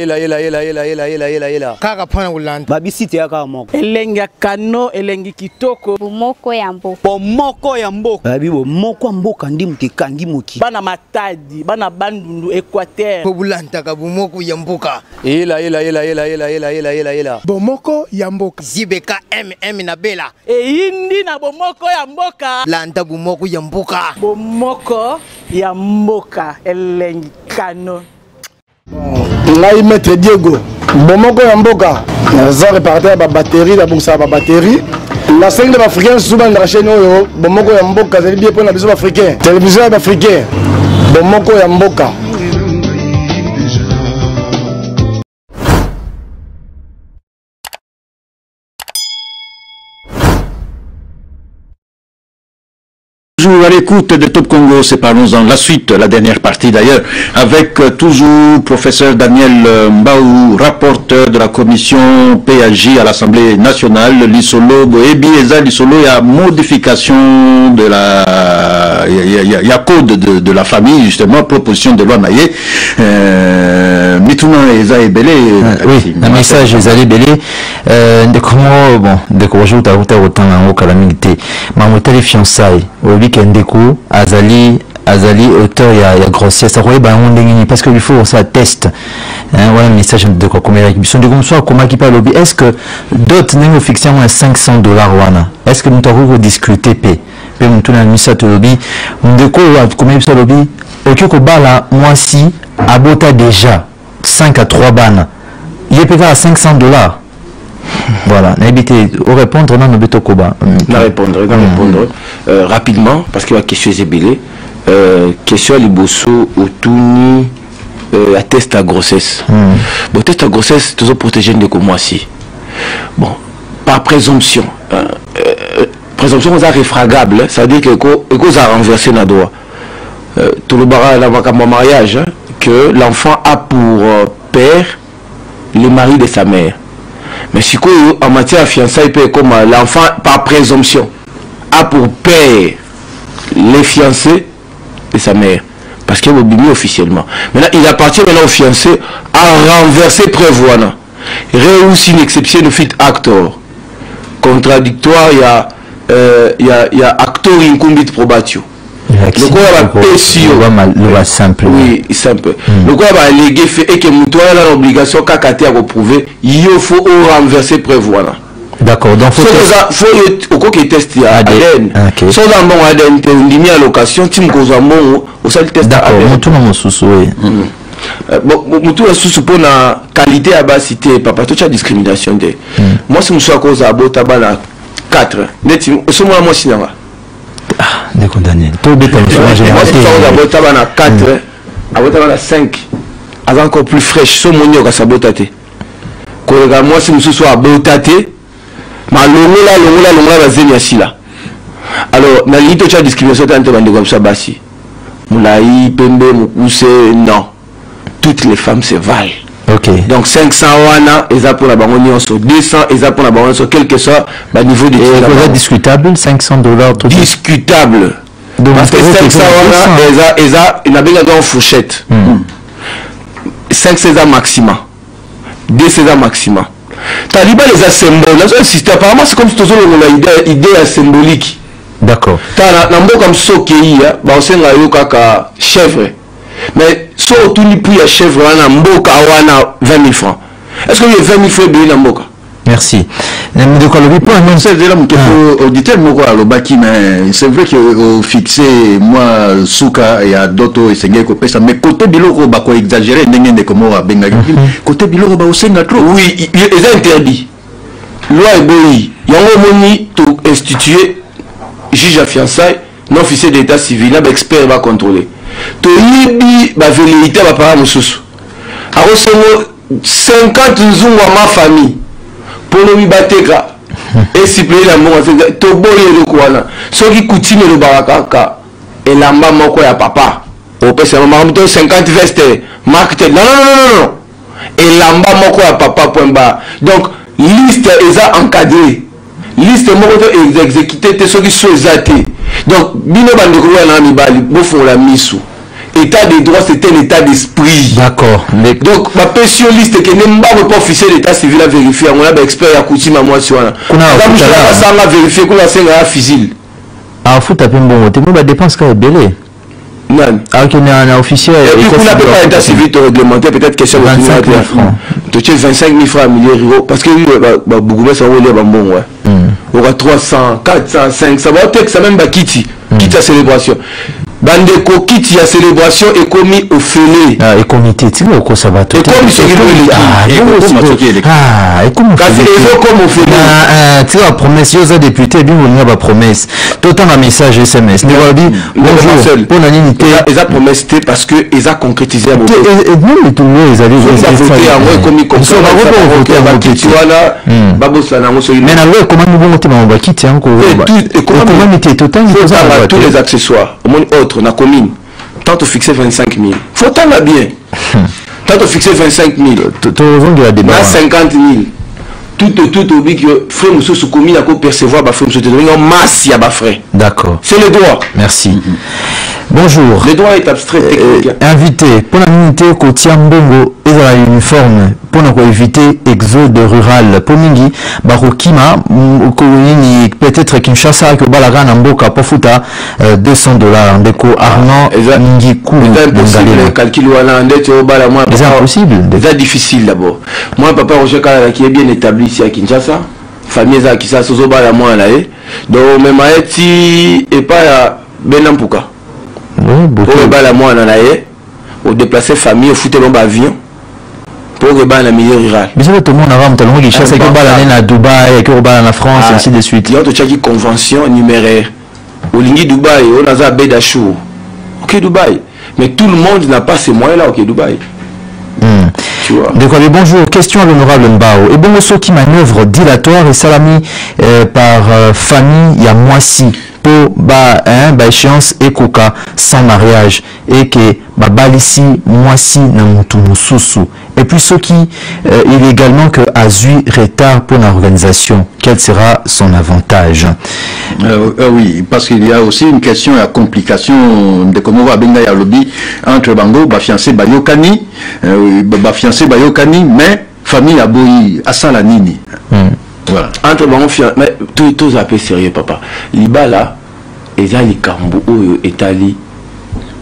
kaka pana ulanda babisite ya kaka moko elengi ya kano elengi kitoko bomoko ya mboka babi bomoko ya mboka ndi mukekangi moki bana matadi bana bandundu Équateur po bulantaka bomoko ya mboka bomoko ya mboka zibeka na bela eyindi na bomoko ya mboka landa bomoko ya mboka ngai maître Diego bomoko ya mboka naza répartir ba batterie na bongisa ba batterie la scène de l'Africain souvent la chaîne oyo bomoko ya mboka zali bien pour na biso africain télévision ya africain bomoko ya mboka. Toujours à l'écoute de Top Congo, c'est parlons-en la suite, la dernière partie d'ailleurs, avec toujours professeur Daniel Mbaou, rapporteur de la commission PAJ à l'Assemblée nationale, l'Isolo, Ebi Eza l'Isolo, il y a modification de la, il y a code de la famille, justement, proposition de loi Naye, Mituna Eza Ebele. Oui, un message Eza Ebele, de comment, bon, de comment je vous autant en haut calamité, ma motel fiançailles, Ndeko azali auteur il y a grossesse parce que il faut ça test voilà le message de quoi comme il sont de comme ça comment qui parle est-ce que d'autres n'ont fixé à $500 wana est-ce que nous avons discuté p nous tourne mis ça to lobby Ndeko comment ça lobby OK ko bala moi si abota déjà 5 à 3 ban il est payé à $500. Voilà, n'habitez au répondre non beto koba. Répondre rapidement parce que la question est belée. Question liboso autouni à test à grossesse. Bon test à grossesse toujours protéger de comme moi si. Bon, par présomption. Présomption on a réfragable, ça veut dire que cause a renversé na droit. Tout le barra la mariage que l'enfant a pour père le mari de sa mère. Mais si en matière de fiançailles, comme l'enfant par présomption a pour père les fiancés de sa mère, parce qu'il est obligé officiellement. Maintenant, il appartient maintenant au fiancé à renverser preuve. Réussi une exception de fit actor. Contradictoire, il y a acteur incumbit probatio. Le quoi va pécio. Le simple. Oui, simple. Le quoi va alléguer fait et que Moutoua a l'obligation qu'à reprouver, il faut renverser preuve. D'accord. Donc, faut au quoi qui teste ADN. Soit dans mon ADN, tu mis à location, tu me causes un bon, au seul test ADN. D'accord, Moutoua mon sous Moutoua sous pour la qualité à bas cité, papa, tu as discrimination. Moi, si je suis à cause à Botabala 4, net, c'est moi, moi, sinon. Des condamnés. Tout béton. Moi, si je suis à 4, à 5, encore plus fraîche, c'est mon niveau à saboter. Moi, si je suis à Botate, ma longola, la zéniasi là. Alors, na lito cha discrimination tante bande comme ça basi. Moulaï, Pembe, Moukousse, non. Toutes les femmes se valent. Ok. Donc 500 wana, ils pour la baronnie sur 200, ils pour la baronnie sur quel que soit le niveau de c'est discutable, $500 tout discutable. Donc, parce que 500 wana, il a bien dans fourchette. 5 César maximum. 2 César maximum. Taliban les a symboles. Dans un système, apparemment c'est comme si tu as une idée symbolique. D'accord. Dans un comme Sokei, on sait que chèvre. Mais si on tourne plus à chèvre, on a 20 000 francs. Est-ce que y a 20 000 francs de Mboka? Merci. C'est vrai que fixé moi Souka et à d'autres et c'est mais côté biloko ba ko exagérer ndenge comme benga côté biloko ba osenga trop. Oui, ils ont interdit. Loi et boyi, yango moni to instituer juge à fiançailles, non officier d'état civil, là expert va contrôler. To yibi ba vérité ba para mususu. Aro sengo 50 nzungu ma famille. Pour le bateka et si plaît la mort to boye le kwana so qui coutume le barakaka et la maman quoi ya papa au pèse maman 50 veste marque non et la maman quoi ya papa point bas donc liste est encadrée liste mo exécuter te so qui sont exaté donc bino bande ko na mibali bo font la misu. État de droit, c'est un état d'esprit. D'accord. Donc, ma spécialiste qui n'est pas officier d'état civil à vérifier, on a un expert à coutume à moi sur un. On a vérifié qu'on a 5 à fusil. Ah, faut taper un bon mot. La dépense quand est belée. Non. Alors qu'on est un officier. Et puis, on n'a pas état civil te réglementer, peut-être question de 25 000 francs. Tu as 25 000 francs à milliers parce que beaucoup de ça va aller bon, ouais. On aura 300, 400, 500, ça va peut-être ça même va quitter. Quitte la célébration. bande kokiti ya célébration et commis au félé et comité tilo ko sabato et comme ce qui et comme kasi ezo comme au félé tilo promesse yo za député bi mo ba promesse tout un message SMS ne va dire bonjour pour la unité eza promesse té parce que eza concrétisé à moto et non tout les allez voter en vrai comme comme ça va voter ba kiti wana babosa na ngoso mais na loi comment nous bon tema ba kiti encore et comment était tout un tous les accessoires au monde autre na commune tant au fixer 25 000 faut tant la bien tant au fixer 25 000 na 50 000 tout au big frère monsieur sous commune à quoi percevoir ba frère monsieur non masse ya ba frère d'accord c'est le droit merci bonjour le droit est abstrait invité pour la minute Kotia Mbongo et la uniforme pour nous éviter exode rural pour mingi barokima ni peut-être Kinshasa que balaga na mboka pofuta $200 ndeko Arnaud mingi ku le calcul wana ndete obala moi c'est impossible c'est difficile d'abord moi papa Roger Kala qui est bien établi ici à Kinshasa famille za kisa sozo bala moi là donc même aeti et pas benampuka pour bala moi na au déplacer famille au foutre bombe avion pour le milieu rural. Mais c'est tout le monde a vraiment tellement richesse avec le à Dubaï, avec le en France, et ainsi de suite. Il y a une convention numéraire. Au Lingui Dubaï, on a Bédachou. Ok Dubaï. Mais tout le monde n'a pas ces moyens-là, ok Dubaï. Tu vois. Donc, bonjour, question à l'honorable Mbao. Et bon, ceux qui manœuvrent dilatoire et salami par famille, il y a Moissi. Pour échéance et coca sans mariage et que balisi moisi na mutu mususu et puis ce qui il est également que Azui retard pour l'organisation, quel sera son avantage? Oui, parce qu'il y a aussi une question à complication de comment va benga ya lobby entre bango ba fiancé bayokani mais famille aboyi asala nini. Voilà. Entre bon mais tout un peu sérieux papa. Liba là, ils ont les cambo ou étali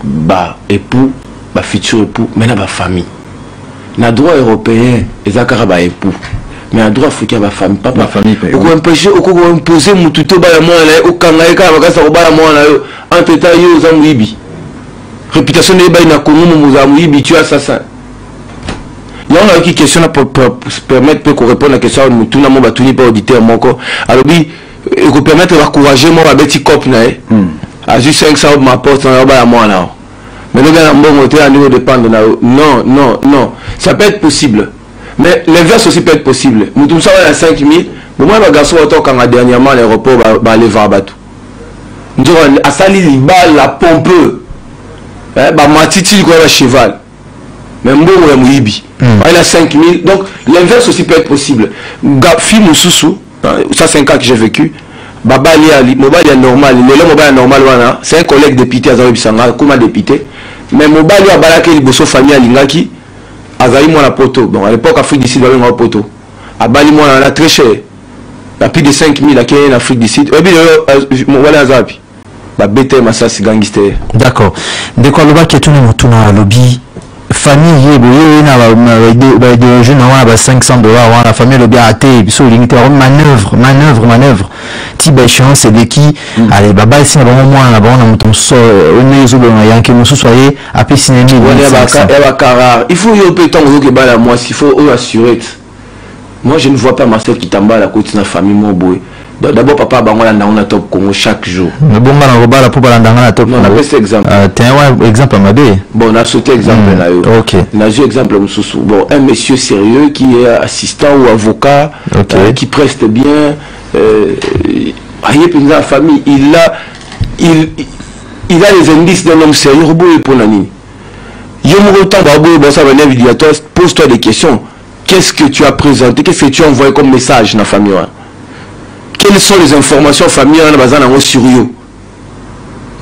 ba époux, ba futur époux, mais na ba famille. Na droit européen, ils ont caraba époux. Mais na droit africain ba famille, papa. Famille. Au quoi empêcher, au quoi imposer mututo ba moi là, au kangaika ba kasa ba moi là, entre ta yo za muibi. Réputation de ba ina komu mu za muibi tu assassin. Il y a une question pour permettre qu'on réponde à la question de tout le monde va pas auditeur moko alors oui et qu'on permettre d'encourager moi à petit cop à juste 500 ma porte en bas à moi là mais le gars bon côté à niveau dépendre non ça peut être possible mais l'inverse aussi peut être possible nous tout ça à 5000 moi le garçon autant quand dernièrement l'aéroport va aller voir bateau nous à sali libal la pompe bah matiti quoi la cheval mais bon ouais mouibi il a 5000 donc l'inverse aussi peut être possible Gafi Moussousou ça 5 ans que j'ai vécu Baba Ali mobile est normal mais le mobile normal wana c'est un collègue député Azari Bisanga comme député mais mobile a balaka liboso famille alingaki Azari moi la poto bon à l'époque Afrique du Sud avait un poto a bali moi la très cher la plus de 5000 à Kenya en Afrique du Sud et bien mobile Azari ba bête masasi gangster d'accord de quoi le bac est tout na lobby famille na de jeunes à $500 la famille le bien athée so limité manœuvre type échéance et qui allez baba ici na bon moi na bon na mutu so on zo bon ya ke musu soyez après cinéma il faut y peut temps que bala moi s'il faut assurer moi je ne vois pas Marcel qui tamba la côté na famille mon boy d'abord papa bangola na top Congo chaque jour mais bon bana robala pour bala na top on a fait exemple exemple mabe bon on a sauté exemple là OK on a joué exemple mususu bon un monsieur sérieux qui est assistant ou avocat qui preste bien aïe puis la famille il a les indices d'un homme sérieux boy pour nani yo mo temps ba boy bon ça va venir pose-toi des questions qu'est-ce que tu as présenté qu'est-ce que tu as envoyé comme message dans la famille quelles sont les informations familiales dans la sur eux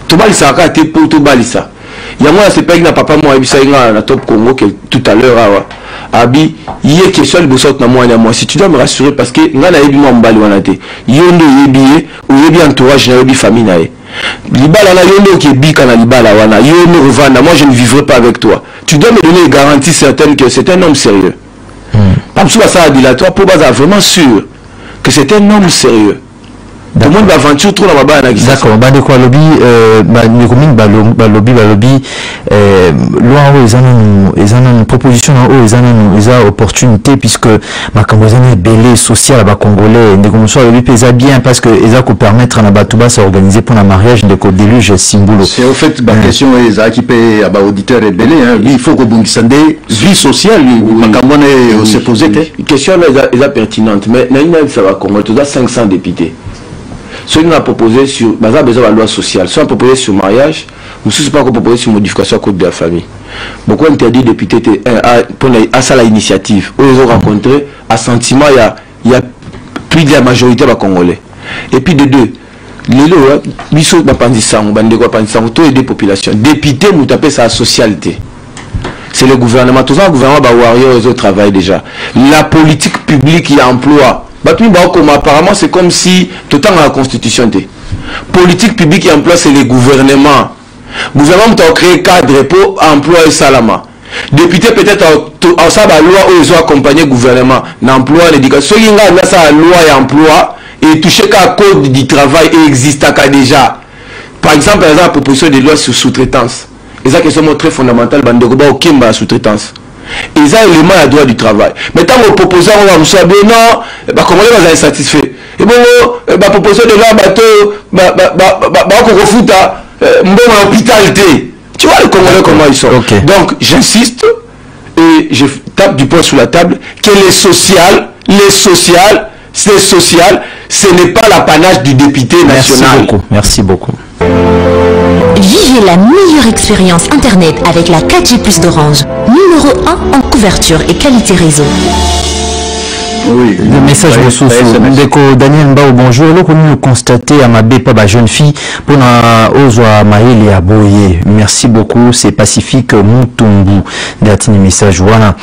tout bali ça a été pour tout bali ça il y a moi c'est pas que papa moi ça na top Congo que tout à l'heure abi il est question de bosot na moi si tu dois me rassurer parce que nga na yebi moi mbali wana te yondo yebi ou yebi entourage na yebi famille na ye libala na yondo qui bi kana libala wana yondo revanda moi je ne vivrai pas avec toi tu dois me donner une garantie certaine que c'est un homme sérieux pas ça dilatoire pour baser vraiment sûr que c'est un homme sérieux. tout le monde va aventure trop dans ma d'accord bande quoi lobby ni commune lobby loi ils ont une proposition ils ont opportunité puisque ma cambozane est belé social à congolais de comme ça lobby pesa bien parce que ils ont permettre à Batouba s'organiser pour un mariage de déluge symbole. C'est en fait ma question est qui peut à auditeur et belé il faut que vous vie sociale ma cambone se poser question est pertinente mais ça va Congo tu as 500 députés. Ceux qui ont proposé sur besoin de la loi sociale, ceux qui ont proposé sur mariage, ou ceux qui ont proposé sur modification à code de la famille. Beaucoup interdit députés à ça l'initiative. Où ils ont rencontré un sentiment, il y a plus de la majorité des Congolais. Et puis de deux, les lois, ils sont pas des populations. Députés, nous tapons ça la socialité. C'est le gouvernement. Tout ça, le gouvernement va warrior, ils travaillent déjà. La politique publique y emploi. Apparemment, c'est comme si tout le temps dans la constitution. Politique publique et emploi, c'est le gouvernement. Le gouvernement a créé cadre pour emploi et salama. Député peut-être en ça la loi où ils ont accompagné le gouvernement, l'emploi, l'éducation. Ceux qui ont ça loi et emploi et touché qu'à code du travail et existe déjà. Par exemple, la proposition de loi sur sous-traitance. Et ça question très fondamentale, au Kimba la sous-traitance. Et ça élément à droit du travail. Mais tant que proposant on va me dire non, comment on va être satisfait. Et bon, la proposition de loi bateau, on refute bon hôpitalité. Tu vois les Congolais comment ils sont. Okay. Donc j'insiste et je tape du poing sur la table que les sociales, c'est social, ce n'est pas l'apanage du député national. Merci beaucoup. Vivez la meilleure expérience Internet avec la 4G+ d'Orange. Numéro 1 en couverture et qualité réseau. Oui, le message de Soussou. Daniel Mbao, bonjour. Nous avons constaté à ma pas jeune fille pour Ozwa Maël et Aboye. Merci beaucoup. C'est Pacifique Moutumbu. Dernier message. Voilà.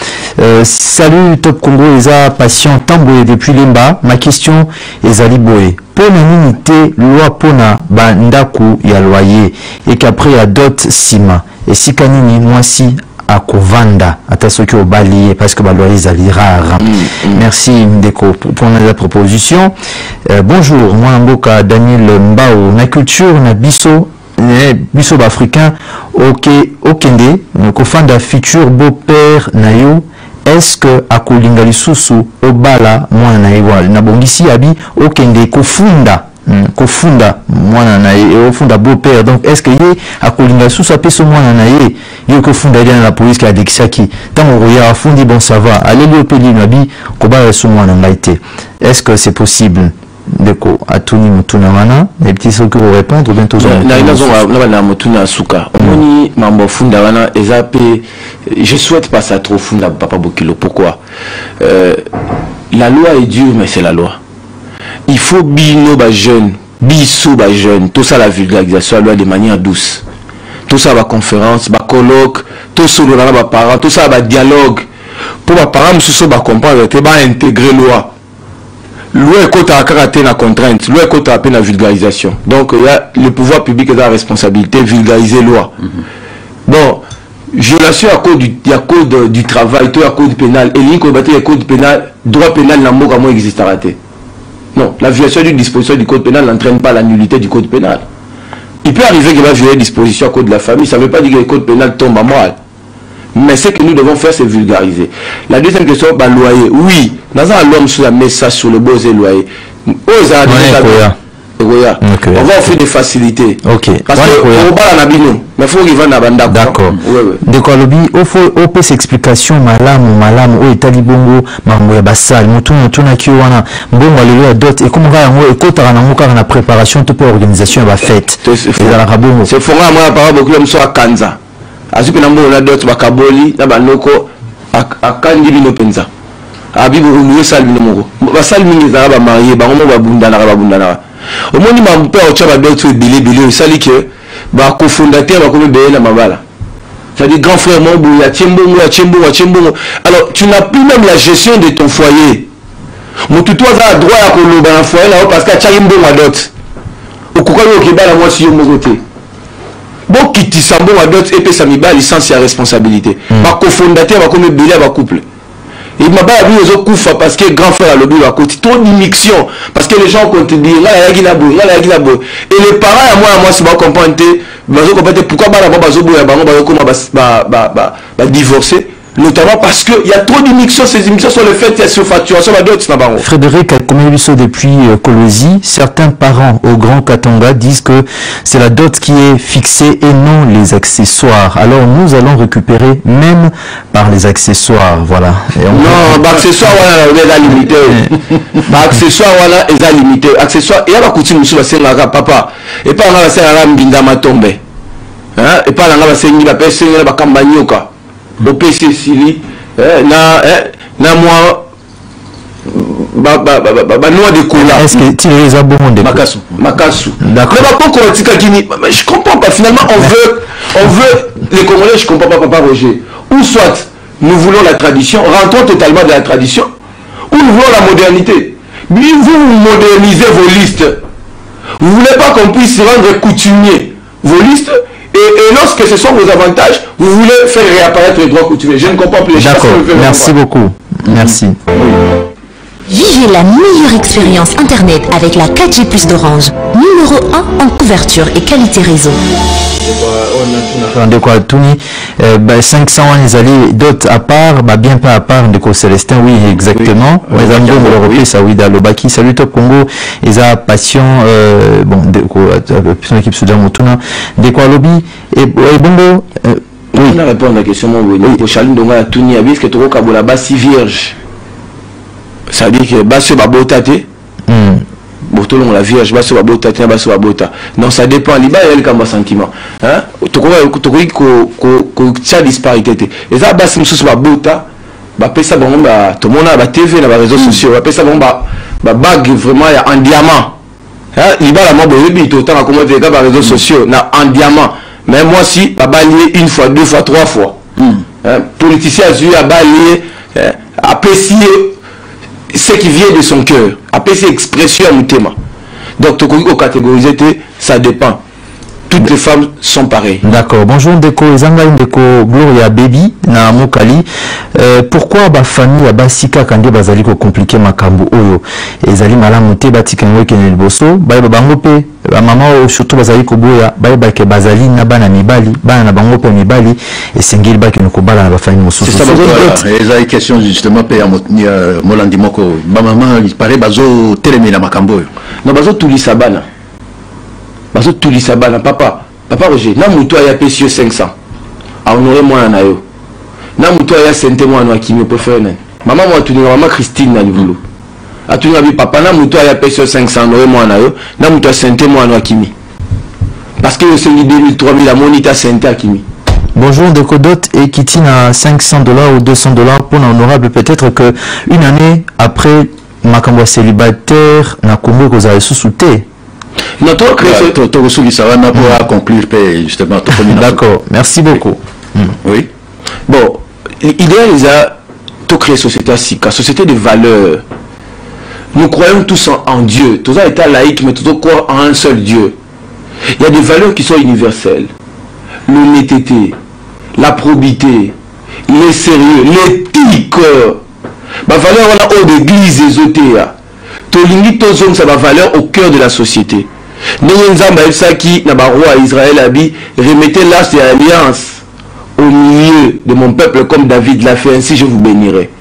Salut Top Congo. Eza patient Tamboye depuis Lemba. Ma question est Ali Boye. Pour l'unité, loi pona bandaku ya loyer et qu'après il y a d'autres ciment. Et si kanini moi si à Kovanda, à soki au balier parce que loyer est rare. Merci Ndeko pour la proposition. Bonjour, moi Mboka Daniel Mbao. Na culture na biso africain okende kofanda futur beau-père na yo. Est-ce que akolinga lisusu obala mwana na ewa na bongisi abi okende kofunda mwana na e ofunda beau-père donc est-ce que ye akolinga lisusu apeso mwana na ye yo kofunda dia na la police ka dexaki tango roya afundi bon ça va aller le peli nabi kobala su mwana ngaite est-ce que c'est possible Deko atuni mutuna wana les petits ceux qui vont répondre bientôt na mutuna suka omoni mambo funda wana ezape je souhaite pas ça trop funda papa Bokilo pourquoi la loi est dure mais c'est la loi il faut bino ba jeune biso ba jeune tout ça la vulgarisation la loi de manière douce tout ça va conférence ba colloque tout ça ba parents tout ça ba dialogue pour ba parents mususu ba comprendre te ba intégrer loi. Loi est côté à karaté la contrainte, loi est côté à peine la vulgarisation. Donc il y a le pouvoir public et la responsabilité vulgariser loi. Bon, violation à cause du travail, tout à cause du pénal, et l'une combattre le code pénal, droit pénal n'a pas comment existe arrêté. Non, la violation d'une disposition du code pénal n'entraîne pas la nullité du code pénal. Il peut arriver qu'il va violer une disposition à code de la famille, ça ne veut pas dire que le code pénal tombe à mal. Mais ce que nous devons faire, c'est vulgariser. La deuxième question, bah, loyer. Oui, dans un l'homme sur la message sur le beau loyer. On va offrir des facilités. Ok. Parce que on va la nabino, mais il faut qu'il va nabanda. D'accord. De quoi lobby, au peut explication malam au Italie bongo, mambo ya basal, mutuna kiwana, bongo alelo dot et comment va ngo ekota na ngoka na préparation tout pour organisation va fête. C'est fort moi par beaucoup comme ça à Kanza. Azupi na mbo na dot bakaboli na banoko akandi bino penza. Abibu ruwe sal bino moko. Basal mingi za ba marié ba ngomo ba bundana. Au moins ma père tu vas d'autres bilé sali que ba cofondateur ba comme na mabala. C'est-à-dire grand frère mon bou ya tiembo. Alors tu n'as plus même la gestion de ton foyer. Mon tuto a droit à koloba na foyer là parce que tu mbo ma dot. Okuka yo ke bala moi si yo mogote. Bon qui sambo à d'autres et sa miba licence et responsabilité. Ma cofondateur va comme belé va couple. Et m'a pas vu les autres coups parce que grand frère a le but à côté. Trop d'immixtion. Parce que les gens comptent dire, et les parents, moi, c'est pas comprendre, pourquoi divorcer. Notamment parce qu'il y a trop d'immixtion, ces immixtions sont le fait de la surfacturation. Frédéric a commis depuis Colosie. Certains parents au Grand Katanga disent que c'est la dot qui est fixée et non les accessoires. Alors nous allons récupérer même par les accessoires. Voilà. Non, accessoires, voilà, on est limité. Accessoires, voilà, ils sont limités. Accessoires, il y a pas coutume sur la papa. Et pas la scène Mbindama tombe. Et pas la scène la personne la Kambanyoka. Au PC Sili, na moi, noix de cola. Est-ce que tu les as bon de Makassou. D'accord. Je comprends pas. Finalement, on veut les Congolais. Je comprends pas, Papa Roger. Ou soit nous voulons la tradition, rentrons totalement dans la tradition, ou nous voulons la modernité. Mais vous modernisez vos listes. Vous voulez pas qu'on puisse rendre coutumier vos listes. Et lorsque ce sont vos avantages, vous voulez faire réapparaître les droits coutumiers. Je ne comprends plus les choses. D'accord, merci beaucoup. Merci. Vivez la meilleure expérience Internet avec la 4G+ d'Orange. Numéro 1 en couverture et qualité réseau. De quoi Tony 500 les alliés d'autres à part, bien pas à part de Célestin, oui exactement. Les amis de l'Europe, ça oui dans le Baki. Salut Top Congo, ils a passion bon de quoi équipe Soudan Motuna, de quoi lobby et bongo. On a répondu à la question mon pour Chaline Donga Tony a dit que tu as la si vierge. Ça veut dire que basse va botater. Botolon la vierge basse va botater basse va bota. Non ça dépend liba il y a un sentiment. Hein? Tu connais que ça disparité. Et ça basse mususu va bota. Ba pesa bon ba tout le monde a TV na réseaux sociaux. Ba pesa bon ba bague vraiment en diamant. Hein? Liba la moi boyebi tout temps comment des gars par réseaux sociaux na en diamant. Mais moi si ba balier une fois, deux fois, trois fois. Hein? Politicien a balier apprécier ce qui vient de son cœur, après ces expressions à thème. Donc, au catégoriser, ça dépend. Toutes les femmes sont pareilles. D'accord. Bonjour, Ndeko. Ndeko Gloria Baby, na Mokali. Pourquoi ma famille a basika quand bazali ko compliqué makambo oyo? Ezali malamuté batikanwe kenel boso, ba bangope, ba maman surtout bazali ko boya, ba ke bazali na bana mibali, bana na bangope mibali et sengil ba ke no ko bala na ba famille mosusu. C'est ça. Et la question justement pe Molandi moko, ba maman il paraît bazo telemina makambo oyo. Non bazo tulisa bana. Bazo tulisa bana papa Roger na mutu ya pesio 500 a honorer moi na yo na mutu ya sente moi na kimi peut faire maman moi tuninga maman Christine na livulu atuninga bi papa na mutu ya pesio 500 honorer moi na yo na mutu ya sente moi na kimi parce que c'est 2000 monita sente à kimi. Bonjour de Codot et Kitty à $500 ou $200 pour l'honorable peut-être que une année après makambo célibataire na Congo que vous avez sous-souté. Notre ça va pour conclure justement. D'accord, merci beaucoup. Oui. Bon, l'idéal est de créer une société asika, société de valeurs. Nous croyons tous en Dieu. Tous les états laïcs, mais tous croient en un seul Dieu. Il y a des valeurs qui sont universelles. L'honnêteté, la probité, le sérieux, l'éthique. Ma valeur voilà haut d'église ésotéa. Tolingi tozong ça va valeur au cœur de la société. Nzamba Saki na roi Israël abi remettez l'as de l'alliance au milieu de mon peuple comme David l'a fait, ainsi je vous bénirai.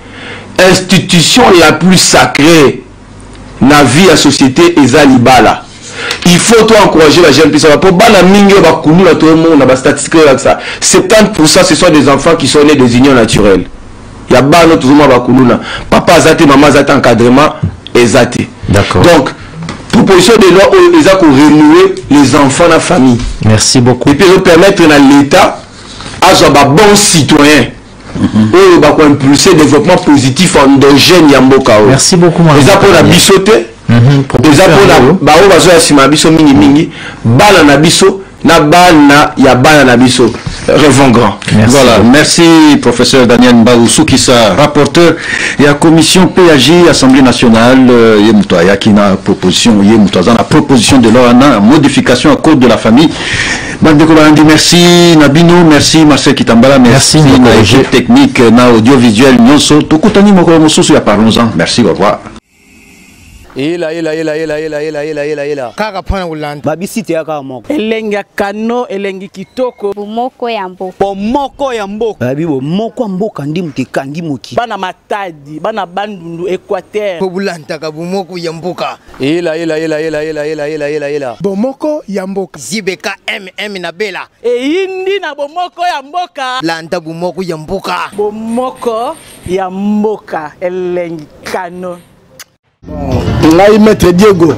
Institution la plus sacrée na vie à société ezalibala. Il faut toi encourager la jeune personne pour bana mingi ba kunu la tout le monde na ba statistique avec ça. 70% ce sont des enfants qui sont nés des unions naturelles. Il y a ba notre monde ba kunu na papa zate maman zate encadrement ezate. D'accord. Donc proposition de loi ils ont renouer les enfants dans la famille. Merci beaucoup. Et puis permettre à l'État à être un bon citoyen. Ils vont impulser le développement positif endogène Yamboka. Merci beaucoup. Ils ont pour la bisoter. Ils ont pour la biso mingi mingi. Bala na biso na bana ya bana na biso. rêvons grand. Merci. Voilà, merci professeur Daniel Mbaousoukissa, rapporteur et la commission PAJ Assemblée nationale Yemoutoya qui a proposition la proposition de loi en modification à code de la famille. Merci Nabino, merci Marcel Kitambala, merci na équipe technique na audiovisuel Nyonso. Tokutani moko mosusu ya parlons-en. Merci, au revoir. Ela kaka pana ulanda babisite ya kaka moko elengi kano elengi kitoko bomoko ya mboka bomoko ya mboka babi bomoko ya mboka ndi mutekangi moki bana matadi bana bandundu Équateur po bulanta ka bomoko ya mboka bomoko ya mboka zibeka na bela eyindi na bomoko ya mboka landa bomoko ya mboka bomoko ya mboka elengi kano. Ngai maître Diego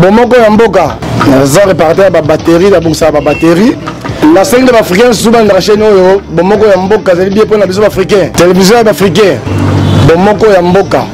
bomoko ya mboka naza répartir ba batterie da bongisa ba batterie na 5 de africain souvent na chaîne oyo bomoko ya mboka zali bien pour na biso africain télévision ya africain bomoko ya mboka